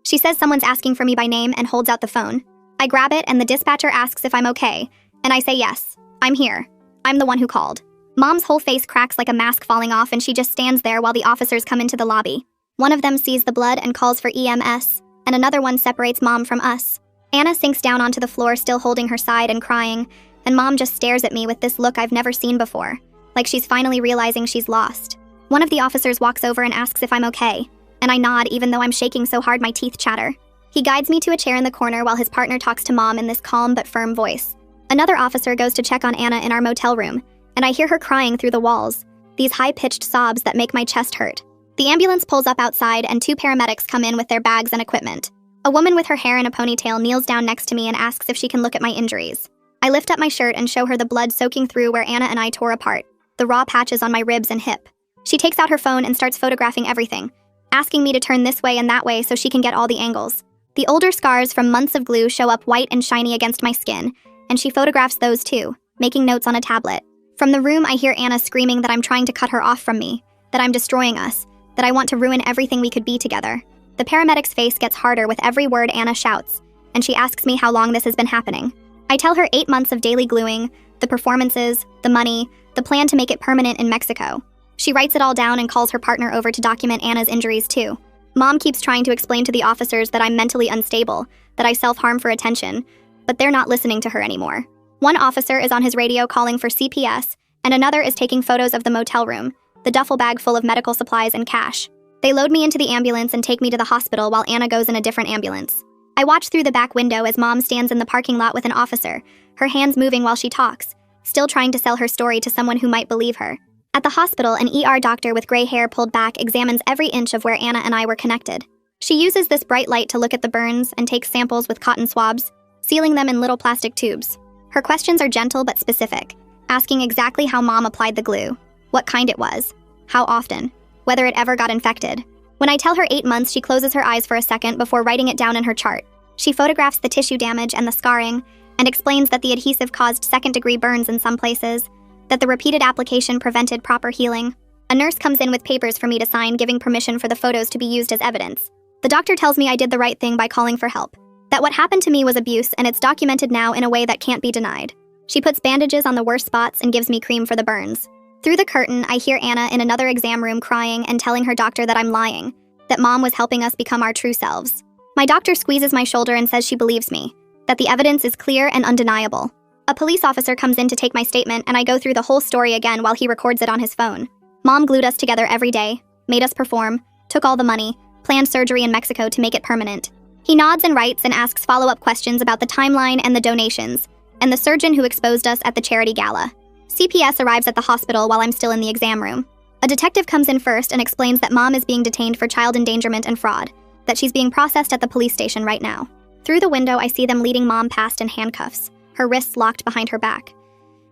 She says someone's asking for me by name and holds out the phone. I grab it, and the dispatcher asks if I'm okay, and I say yes. I'm here. I'm the one who called. Mom's whole face cracks like a mask falling off, and she just stands there while the officers come into the lobby. One of them sees the blood and calls for EMS, and another one separates Mom from us. Anna sinks down onto the floor, still holding her side and crying, and Mom just stares at me with this look I've never seen before, like she's finally realizing she's lost. One of the officers walks over and asks if I'm okay, and I nod even though I'm shaking so hard my teeth chatter. He guides me to a chair in the corner while his partner talks to Mom in this calm but firm voice. Another officer goes to check on Anna in our motel room, and I hear her crying through the walls, these high-pitched sobs that make my chest hurt. The ambulance pulls up outside, and 2 paramedics come in with their bags and equipment. A woman with her hair in a ponytail kneels down next to me and asks if she can look at my injuries. I lift up my shirt and show her the blood soaking through where Anna and I tore apart, the raw patches on my ribs and hip. She takes out her phone and starts photographing everything, asking me to turn this way and that way so she can get all the angles. The older scars from months of glue show up white and shiny against my skin, and she photographs those too, making notes on a tablet. From the room, I hear Anna screaming that I'm trying to cut her off from me, that I'm destroying us, that I want to ruin everything we could be together. The paramedic's face gets harder with every word Anna shouts, and she asks me how long this has been happening. I tell her 8 months of daily gluing, the performances, the money, the plan to make it permanent in Mexico. She writes it all down and calls her partner over to document Anna's injuries too. Mom keeps trying to explain to the officers that I'm mentally unstable, that I self-harm for attention, but they're not listening to her anymore. One officer is on his radio calling for CPS, and another is taking photos of the motel room, the duffel bag full of medical supplies and cash. They load me into the ambulance and take me to the hospital while Anna goes in a different ambulance. I watch through the back window as Mom stands in the parking lot with an officer, her hands moving while she talks, still trying to sell her story to someone who might believe her. At the hospital, an ER doctor with gray hair pulled back examines every inch of where Anna and I were connected. She uses this bright light to look at the burns and takes samples with cotton swabs, sealing them in little plastic tubes. Her questions are gentle but specific, asking exactly how Mom applied the glue, what kind it was, how often, whether it ever got infected. When I tell her 8 months, she closes her eyes for a second before writing it down in her chart. She photographs the tissue damage and the scarring, and explains that the adhesive caused second-degree burns in some places, that the repeated application prevented proper healing. A nurse comes in with papers for me to sign, giving permission for the photos to be used as evidence. The doctor tells me I did the right thing by calling for help, that what happened to me was abuse, and it's documented now in a way that can't be denied. She puts bandages on the worst spots and gives me cream for the burns. Through the curtain, I hear Anna in another exam room crying and telling her doctor that I'm lying, that Mom was helping us become our true selves. My doctor squeezes my shoulder and says she believes me, that the evidence is clear and undeniable. A police officer comes in to take my statement, and I go through the whole story again while he records it on his phone. Mom glued us together every day, made us perform, took all the money, planned surgery in Mexico to make it permanent. He nods and writes and asks follow-up questions about the timeline and the donations, and the surgeon who exposed us at the charity gala. CPS arrives at the hospital while I'm still in the exam room. A detective comes in first and explains that Mom is being detained for child endangerment and fraud, that she's being processed at the police station right now. Through the window, I see them leading Mom past in handcuffs, her wrists locked behind her back.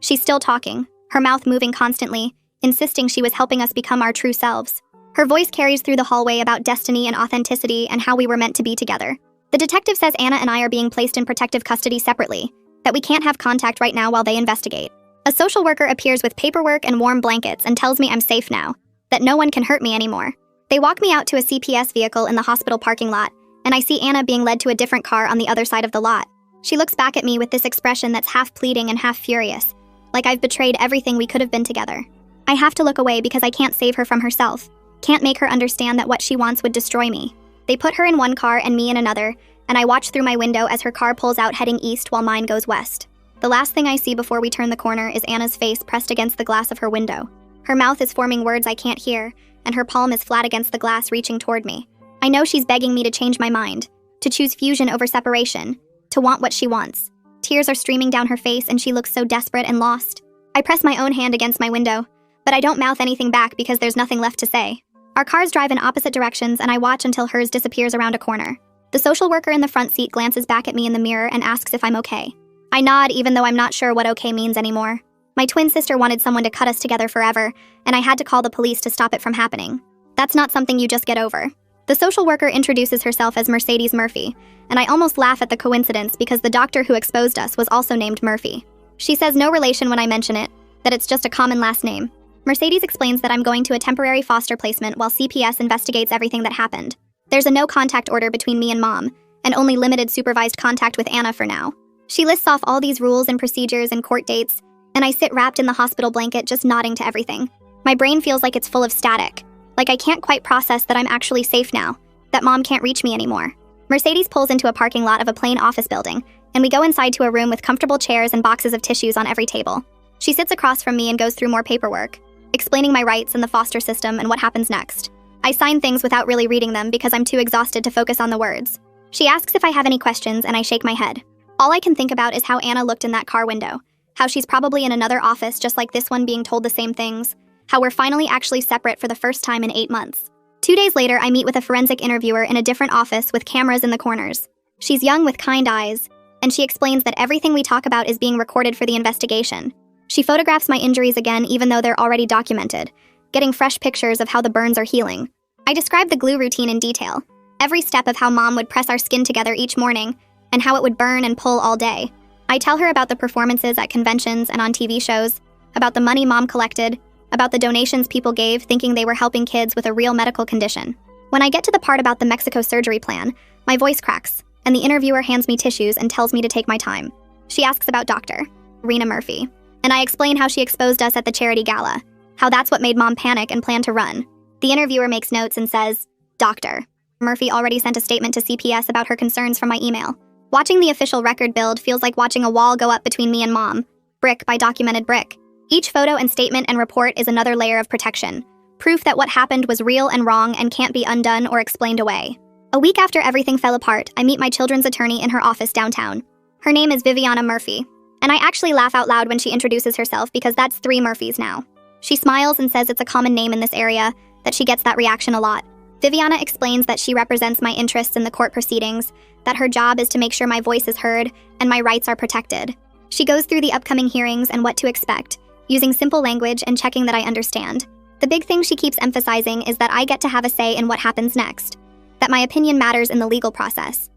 She's still talking, her mouth moving constantly, insisting she was helping us become our true selves. Her voice carries through the hallway about destiny and authenticity and how we were meant to be together. The detective says Anna and I are being placed in protective custody separately, that we can't have contact right now while they investigate. A social worker appears with paperwork and warm blankets and tells me I'm safe now, that no one can hurt me anymore. They walk me out to a CPS vehicle in the hospital parking lot, and I see Anna being led to a different car on the other side of the lot. She looks back at me with this expression that's half pleading and half furious, like I've betrayed everything we could have been together. I have to look away because I can't save her from herself, can't make her understand that what she wants would destroy me. They put her in one car and me in another, and I watch through my window as her car pulls out heading east while mine goes west. The last thing I see before we turn the corner is Anna's face pressed against the glass of her window. Her mouth is forming words I can't hear, and her palm is flat against the glass reaching toward me. I know she's begging me to change my mind, to choose fusion over separation, to want what she wants. Tears are streaming down her face and she looks so desperate and lost. I press my own hand against my window, but I don't mouth anything back because there's nothing left to say. Our cars drive in opposite directions and I watch until hers disappears around a corner. The social worker in the front seat glances back at me in the mirror and asks if I'm okay. I nod even though I'm not sure what okay means anymore. My twin sister wanted someone to cut us together forever, and I had to call the police to stop it from happening. That's not something you just get over. The social worker introduces herself as Mercedes Murphy, and I almost laugh at the coincidence because the doctor who exposed us was also named Murphy. She says no relation when I mention it, that it's just a common last name. Mercedes explains that I'm going to a temporary foster placement while CPS investigates everything that happened. There's a no-contact order between me and Mom, and only limited supervised contact with Anna for now. She lists off all these rules and procedures and court dates, and I sit wrapped in the hospital blanket just nodding to everything. My brain feels like it's full of static, like I can't quite process that I'm actually safe now, that Mom can't reach me anymore. Mercedes pulls into a parking lot of a plain office building, and we go inside to a room with comfortable chairs and boxes of tissues on every table. She sits across from me and goes through more paperwork, explaining my rights in the foster system and what happens next. I sign things without really reading them because I'm too exhausted to focus on the words. She asks if I have any questions, and I shake my head. All I can think about is how Anna looked in that car window, how she's probably in another office just like this one being told the same things, how we're finally actually separate for the first time in 8 months. 2 days later, I meet with a forensic interviewer in a different office with cameras in the corners. She's young with kind eyes, and she explains that everything we talk about is being recorded for the investigation. She photographs my injuries again even though they're already documented, getting fresh pictures of how the burns are healing. I describe the glue routine in detail, every step of how Mom would press our skin together each morning, and how it would burn and pull all day. I tell her about the performances at conventions and on TV shows, about the money Mom collected, about the donations people gave thinking they were helping kids with a real medical condition. When I get to the part about the Mexico surgery plan, my voice cracks, and the interviewer hands me tissues and tells me to take my time. She asks about Dr. Rena Murphy, and I explain how she exposed us at the charity gala, how that's what made Mom panic and plan to run. The interviewer makes notes and says, Dr. Murphy already sent a statement to CPS about her concerns from my email. Watching the official record build feels like watching a wall go up between me and Mom, brick by documented brick. Each photo and statement and report is another layer of protection, proof that what happened was real and wrong and can't be undone or explained away. A week after everything fell apart, I meet my children's attorney in her office downtown. Her name is Viviana Murphy, and I actually laugh out loud when she introduces herself because that's 3 Murphys now. She smiles and says it's a common name in this area, that she gets that reaction a lot. Viviana explains that she represents my interests in the court proceedings, that her job is to make sure my voice is heard and my rights are protected. She goes through the upcoming hearings and what to expect, using simple language and checking that I understand. The big thing she keeps emphasizing is that I get to have a say in what happens next, that my opinion matters in the legal process.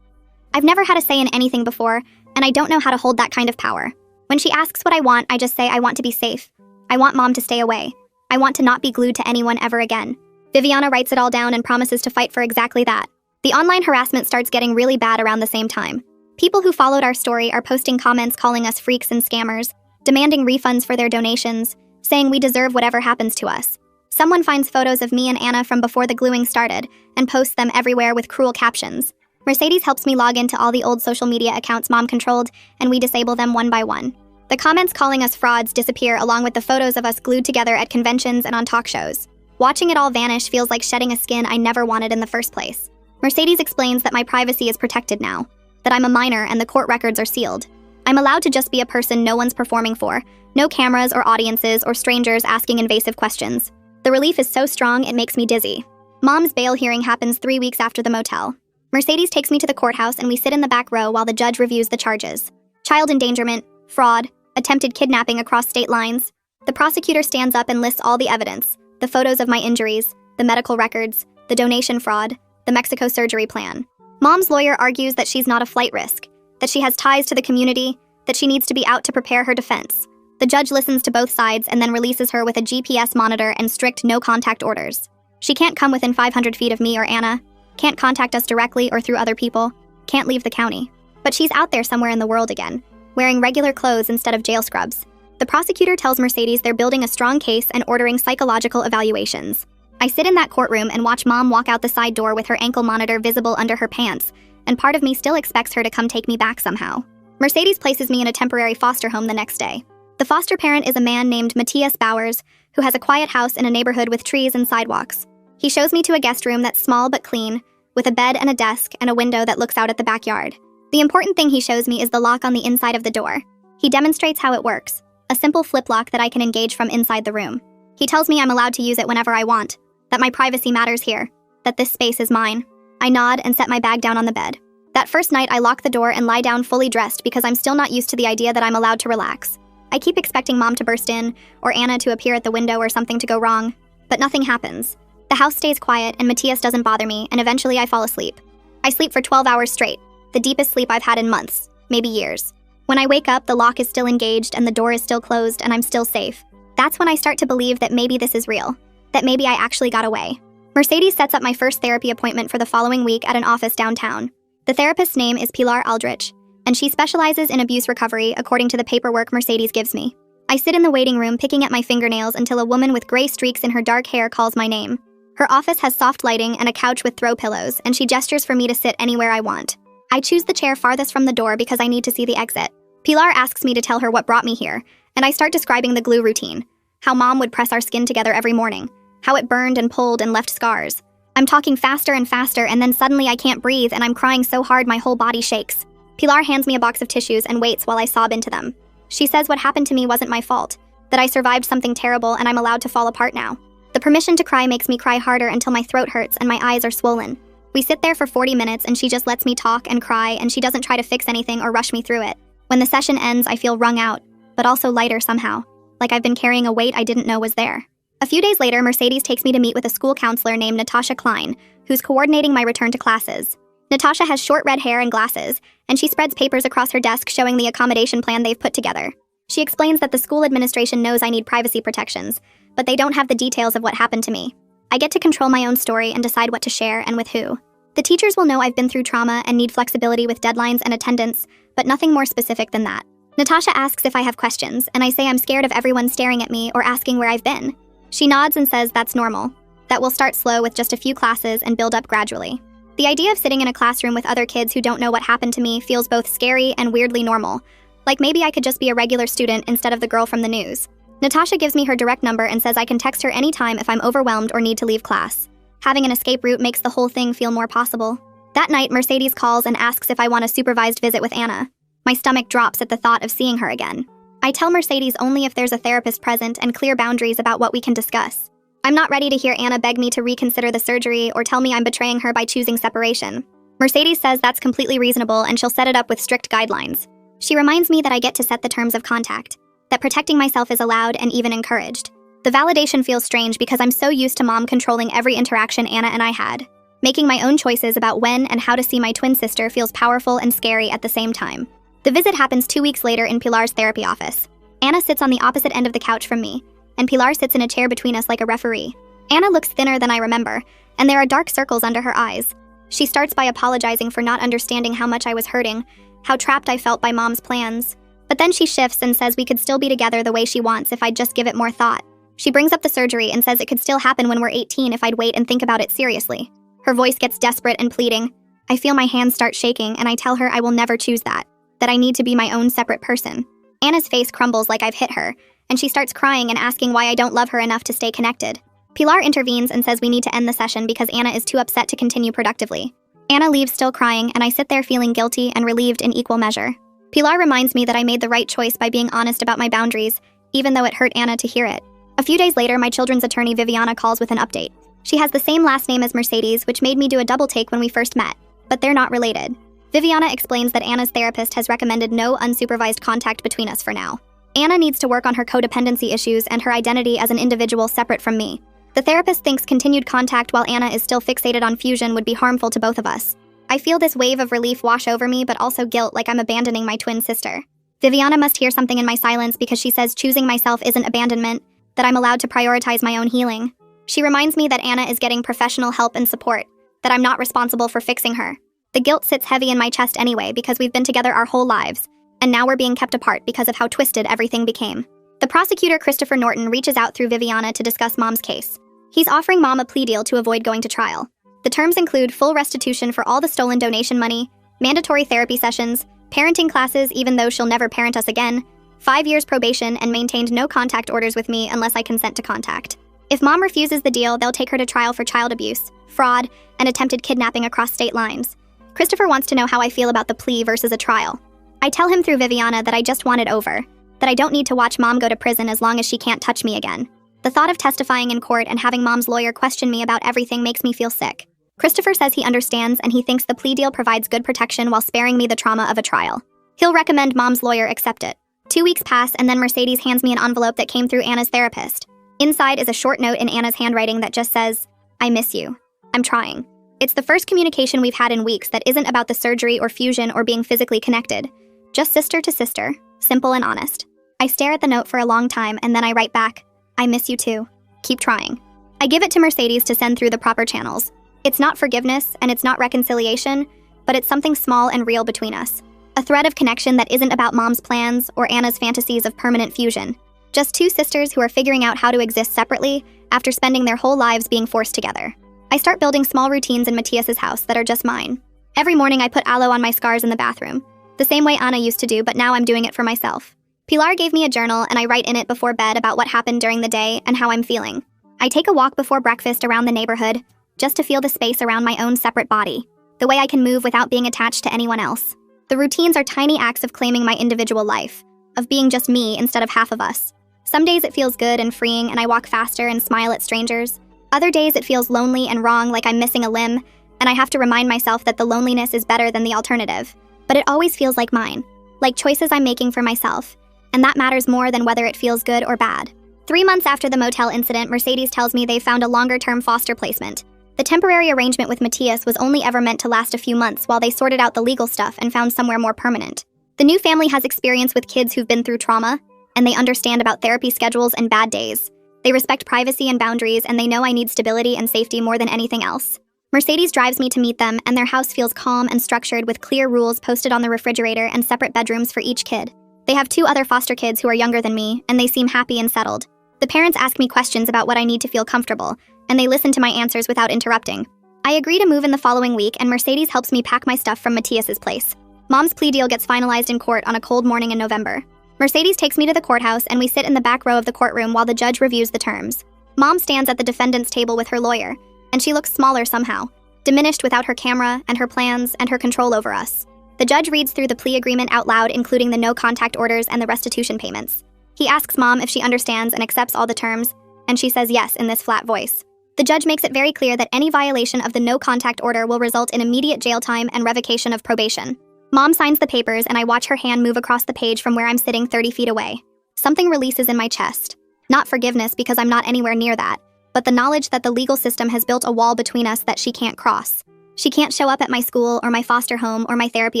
I've never had a say in anything before, and I don't know how to hold that kind of power. When she asks what I want, I just say I want to be safe. I want Mom to stay away. I want to not be glued to anyone ever again. Viviana writes it all down and promises to fight for exactly that. The online harassment starts getting really bad around the same time. People who followed our story are posting comments calling us freaks and scammers, demanding refunds for their donations, saying we deserve whatever happens to us. Someone finds photos of me and Anna from before the gluing started and posts them everywhere with cruel captions. Mercedes helps me log into all the old social media accounts Mom controlled, and we disable them one by one. The comments calling us frauds disappear along with the photos of us glued together at conventions and on talk shows. Watching it all vanish feels like shedding a skin I never wanted in the first place. Mercedes explains that my privacy is protected now, that I'm a minor and the court records are sealed. I'm allowed to just be a person no one's performing for, no cameras or audiences or strangers asking invasive questions. The relief is so strong it makes me dizzy. Mom's bail hearing happens 3 weeks after the motel. Mercedes takes me to the courthouse and we sit in the back row while the judge reviews the charges. Child endangerment, fraud, attempted kidnapping across state lines. The prosecutor stands up and lists all the evidence, the photos of my injuries, the medical records, the donation fraud, the Mexico surgery plan. Mom's lawyer argues that she's not a flight risk, that she has ties to the community, that she needs to be out to prepare her defense. The judge listens to both sides and then releases her with a GPS monitor and strict no-contact orders. She can't come within 500 feet of me or Anna, can't contact us directly or through other people, can't leave the county. But she's out there somewhere in the world again, wearing regular clothes instead of jail scrubs. The prosecutor tells Mercedes they're building a strong case and ordering psychological evaluations. I sit in that courtroom and watch Mom walk out the side door with her ankle monitor visible under her pants, and part of me still expects her to come take me back somehow. Mercedes places me in a temporary foster home the next day. The foster parent is a man named Matthias Bowers, who has a quiet house in a neighborhood with trees and sidewalks. He shows me to a guest room that's small but clean, with a bed and a desk and a window that looks out at the backyard. The important thing he shows me is the lock on the inside of the door. He demonstrates how it works, a simple flip lock that I can engage from inside the room. He tells me I'm allowed to use it whenever I want, that my privacy matters here, that this space is mine. I nod and set my bag down on the bed. That first night, I lock the door and lie down fully dressed because I'm still not used to the idea that I'm allowed to relax. I keep expecting Mom to burst in, or Anna to appear at the window or something to go wrong, but nothing happens. The house stays quiet and Matthias doesn't bother me, and eventually I fall asleep. I sleep for 12 hours straight, the deepest sleep I've had in months, maybe years. When I wake up, the lock is still engaged and the door is still closed and I'm still safe. That's when I start to believe that maybe this is real, that maybe I actually got away. Mercedes sets up my first therapy appointment for the following week at an office downtown. The therapist's name is Pilar Aldrich, and she specializes in abuse recovery according to the paperwork Mercedes gives me. I sit in the waiting room picking at my fingernails until a woman with gray streaks in her dark hair calls my name. Her office has soft lighting and a couch with throw pillows, and she gestures for me to sit anywhere I want. I choose the chair farthest from the door because I need to see the exit. Pilar asks me to tell her what brought me here, and I start describing the glue routine, how Mom would press our skin together every morning, how it burned and pulled and left scars. I'm talking faster and faster, and then suddenly I can't breathe and I'm crying so hard my whole body shakes. Pilar hands me a box of tissues and waits while I sob into them. She says what happened to me wasn't my fault, that I survived something terrible and I'm allowed to fall apart now. The permission to cry makes me cry harder until my throat hurts and my eyes are swollen. We sit there for 40 minutes and she just lets me talk and cry, and she doesn't try to fix anything or rush me through it. When the session ends, I feel wrung out, but also lighter somehow, like I've been carrying a weight I didn't know was there. A few days later, Mercedes takes me to meet with a school counselor named Natasha Klein, who's coordinating my return to classes. Natasha has short red hair and glasses, and she spreads papers across her desk showing the accommodation plan they've put together. She explains that the school administration knows I need privacy protections, but they don't have the details of what happened to me. I get to control my own story and decide what to share and with who. The teachers will know I've been through trauma and need flexibility with deadlines and attendance, but nothing more specific than that. Natasha asks if I have questions, and I say I'm scared of everyone staring at me or asking where I've been. She nods and says that's normal, that we'll start slow with just a few classes and build up gradually. The idea of sitting in a classroom with other kids who don't know what happened to me feels both scary and weirdly normal, like maybe I could just be a regular student instead of the girl from the news. Natasha gives me her direct number and says I can text her anytime if I'm overwhelmed or need to leave class. Having an escape route makes the whole thing feel more possible. That night, Mercedes calls and asks if I want a supervised visit with Anna. My stomach drops at the thought of seeing her again. I tell Mercedes only if there's a therapist present and clear boundaries about what we can discuss. I'm not ready to hear Anna beg me to reconsider the surgery or tell me I'm betraying her by choosing separation. Mercedes says that's completely reasonable and she'll set it up with strict guidelines. She reminds me that I get to set the terms of contact, that protecting myself is allowed and even encouraged. The validation feels strange because I'm so used to Mom controlling every interaction Anna and I had. Making my own choices about when and how to see my twin sister feels powerful and scary at the same time. The visit happens 2 weeks later in Pilar's therapy office. Anna sits on the opposite end of the couch from me, and Pilar sits in a chair between us like a referee. Anna looks thinner than I remember, and there are dark circles under her eyes. She starts by apologizing for not understanding how much I was hurting, how trapped I felt by Mom's plans. But then she shifts and says we could still be together the way she wants if I'd just give it more thought. She brings up the surgery and says it could still happen when we're 18 if I'd wait and think about it seriously. Her voice gets desperate and pleading. I feel my hands start shaking, and I tell her I will never choose that I need to be my own separate person. Anna's face crumbles like I've hit her, and she starts crying and asking why I don't love her enough to stay connected. Pilar intervenes and says we need to end the session because Anna is too upset to continue productively. Anna leaves still crying, and I sit there feeling guilty and relieved in equal measure. Pilar reminds me that I made the right choice by being honest about my boundaries, even though it hurt Anna to hear it. A few days later, my children's attorney Viviana calls with an update. She has the same last name as Mercedes, which made me do a double take when we first met, but they're not related. Viviana explains that Anna's therapist has recommended no unsupervised contact between us for now. Anna needs to work on her codependency issues and her identity as an individual separate from me. The therapist thinks continued contact while Anna is still fixated on fusion would be harmful to both of us. I feel this wave of relief wash over me, but also guilt like I'm abandoning my twin sister. Viviana must hear something in my silence because she says choosing myself isn't abandonment, that I'm allowed to prioritize my own healing. She reminds me that Anna is getting professional help and support, that I'm not responsible for fixing her. The guilt sits heavy in my chest anyway because we've been together our whole lives, and now we're being kept apart because of how twisted everything became. The prosecutor, Christopher Norton, reaches out through Viviana to discuss Mom's case. He's offering Mom a plea deal to avoid going to trial. The terms include full restitution for all the stolen donation money, mandatory therapy sessions, parenting classes even though she'll never parent us again, 5 years probation, and maintained no contact orders with me unless I consent to contact. If Mom refuses the deal, they'll take her to trial for child abuse, fraud, and attempted kidnapping across state lines. Christopher wants to know how I feel about the plea versus a trial. I tell him through Viviana that I just want it over, that I don't need to watch Mom go to prison as long as she can't touch me again. The thought of testifying in court and having Mom's lawyer question me about everything makes me feel sick. Christopher says he understands and he thinks the plea deal provides good protection while sparing me the trauma of a trial. He'll recommend Mom's lawyer accept it. 2 weeks pass, and then Mercedes hands me an envelope that came through Anna's therapist. Inside is a short note in Anna's handwriting that just says, I miss you. I'm trying. It's the first communication we've had in weeks that isn't about the surgery or fusion or being physically connected. Just sister to sister, simple and honest. I stare at the note for a long time and then I write back, I miss you too. Keep trying. I give it to Mercedes to send through the proper channels. It's not forgiveness and it's not reconciliation, but it's something small and real between us. A thread of connection that isn't about Mom's plans or Anna's fantasies of permanent fusion. Just two sisters who are figuring out how to exist separately after spending their whole lives being forced together. I start building small routines in Matthias's house that are just mine. Every morning I put aloe on my scars in the bathroom, the same way Anna used to do, but now I'm doing it for myself. Pilar gave me a journal and I write in it before bed about what happened during the day and how I'm feeling. I take a walk before breakfast around the neighborhood, just to feel the space around my own separate body, the way I can move without being attached to anyone else. The routines are tiny acts of claiming my individual life, of being just me instead of half of us. Some days it feels good and freeing and I walk faster and smile at strangers. Other days it feels lonely and wrong, like I'm missing a limb, and I have to remind myself that the loneliness is better than the alternative. But it always feels like mine, like choices I'm making for myself, and that matters more than whether it feels good or bad. 3 months after the motel incident, Mercedes tells me they've found a longer-term foster placement. The temporary arrangement with Matthias was only ever meant to last a few months while they sorted out the legal stuff and found somewhere more permanent. The new family has experience with kids who've been through trauma, and they understand about therapy schedules and bad days. They respect privacy and boundaries, and they know I need stability and safety more than anything else. Mercedes drives me to meet them, and their house feels calm and structured with clear rules posted on the refrigerator and separate bedrooms for each kid. They have 2 other foster kids who are younger than me, and they seem happy and settled. The parents ask me questions about what I need to feel comfortable, and they listen to my answers without interrupting. I agree to move in the following week, and Mercedes helps me pack my stuff from Matthias's place. Mom's plea deal gets finalized in court on a cold morning in November. Mercedes takes me to the courthouse, and we sit in the back row of the courtroom while the judge reviews the terms. Mom stands at the defendant's table with her lawyer, and she looks smaller somehow, diminished without her camera and her plans and her control over us. The judge reads through the plea agreement out loud, including the no-contact orders and the restitution payments. He asks Mom if she understands and accepts all the terms, and she says yes in this flat voice. The judge makes it very clear that any violation of the no-contact order will result in immediate jail time and revocation of probation. Mom signs the papers, and I watch her hand move across the page from where I'm sitting 30 feet away. Something releases in my chest. Not forgiveness, because I'm not anywhere near that, but the knowledge that the legal system has built a wall between us that she can't cross. She can't show up at my school or my foster home or my therapy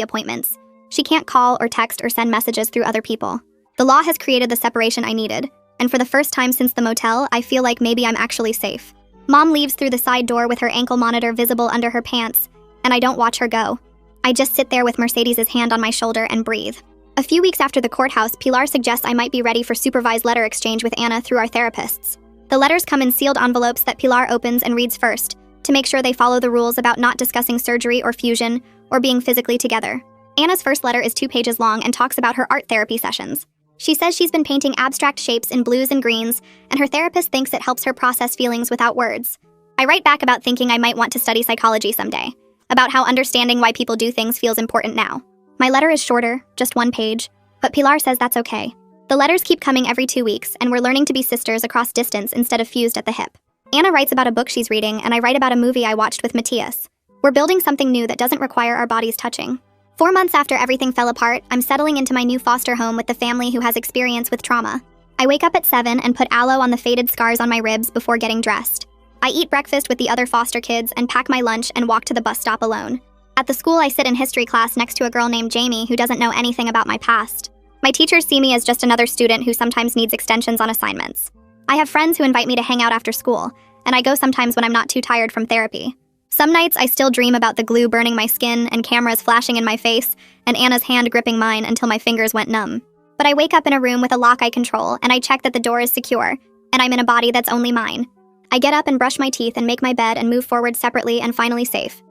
appointments. She can't call or text or send messages through other people. The law has created the separation I needed, and for the first time since the motel, I feel like maybe I'm actually safe. Mom leaves through the side door with her ankle monitor visible under her pants, and I don't watch her go. I just sit there with Mercedes' hand on my shoulder and breathe. A few weeks after the courthouse, Pilar suggests I might be ready for supervised letter exchange with Anna through our therapists. The letters come in sealed envelopes that Pilar opens and reads first, to make sure they follow the rules about not discussing surgery or fusion or being physically together. Anna's first letter is 2 pages long and talks about her art therapy sessions. She says she's been painting abstract shapes in blues and greens, and her therapist thinks it helps her process feelings without words. I write back about thinking I might want to study psychology someday, about how understanding why people do things feels important now. My letter is shorter, just 1 page, but Pilar says that's okay. The letters keep coming every 2 weeks, and we're learning to be sisters across distance instead of fused at the hip. Anna writes about a book she's reading, and I write about a movie I watched with Matthias. We're building something new that doesn't require our bodies touching. 4 months after everything fell apart, I'm settling into my new foster home with the family who has experience with trauma. I wake up at 7 and put aloe on the faded scars on my ribs before getting dressed. I eat breakfast with the other foster kids and pack my lunch and walk to the bus stop alone. At the school, I sit in history class next to a girl named Jamie who doesn't know anything about my past. My teachers see me as just another student who sometimes needs extensions on assignments. I have friends who invite me to hang out after school, and I go sometimes when I'm not too tired from therapy. Some nights I still dream about the glue burning my skin and cameras flashing in my face and Anna's hand gripping mine until my fingers went numb. But I wake up in a room with a lock I control, and I check that the door is secure, and I'm in a body that's only mine. I get up and brush my teeth and make my bed and move forward separately and finally safe.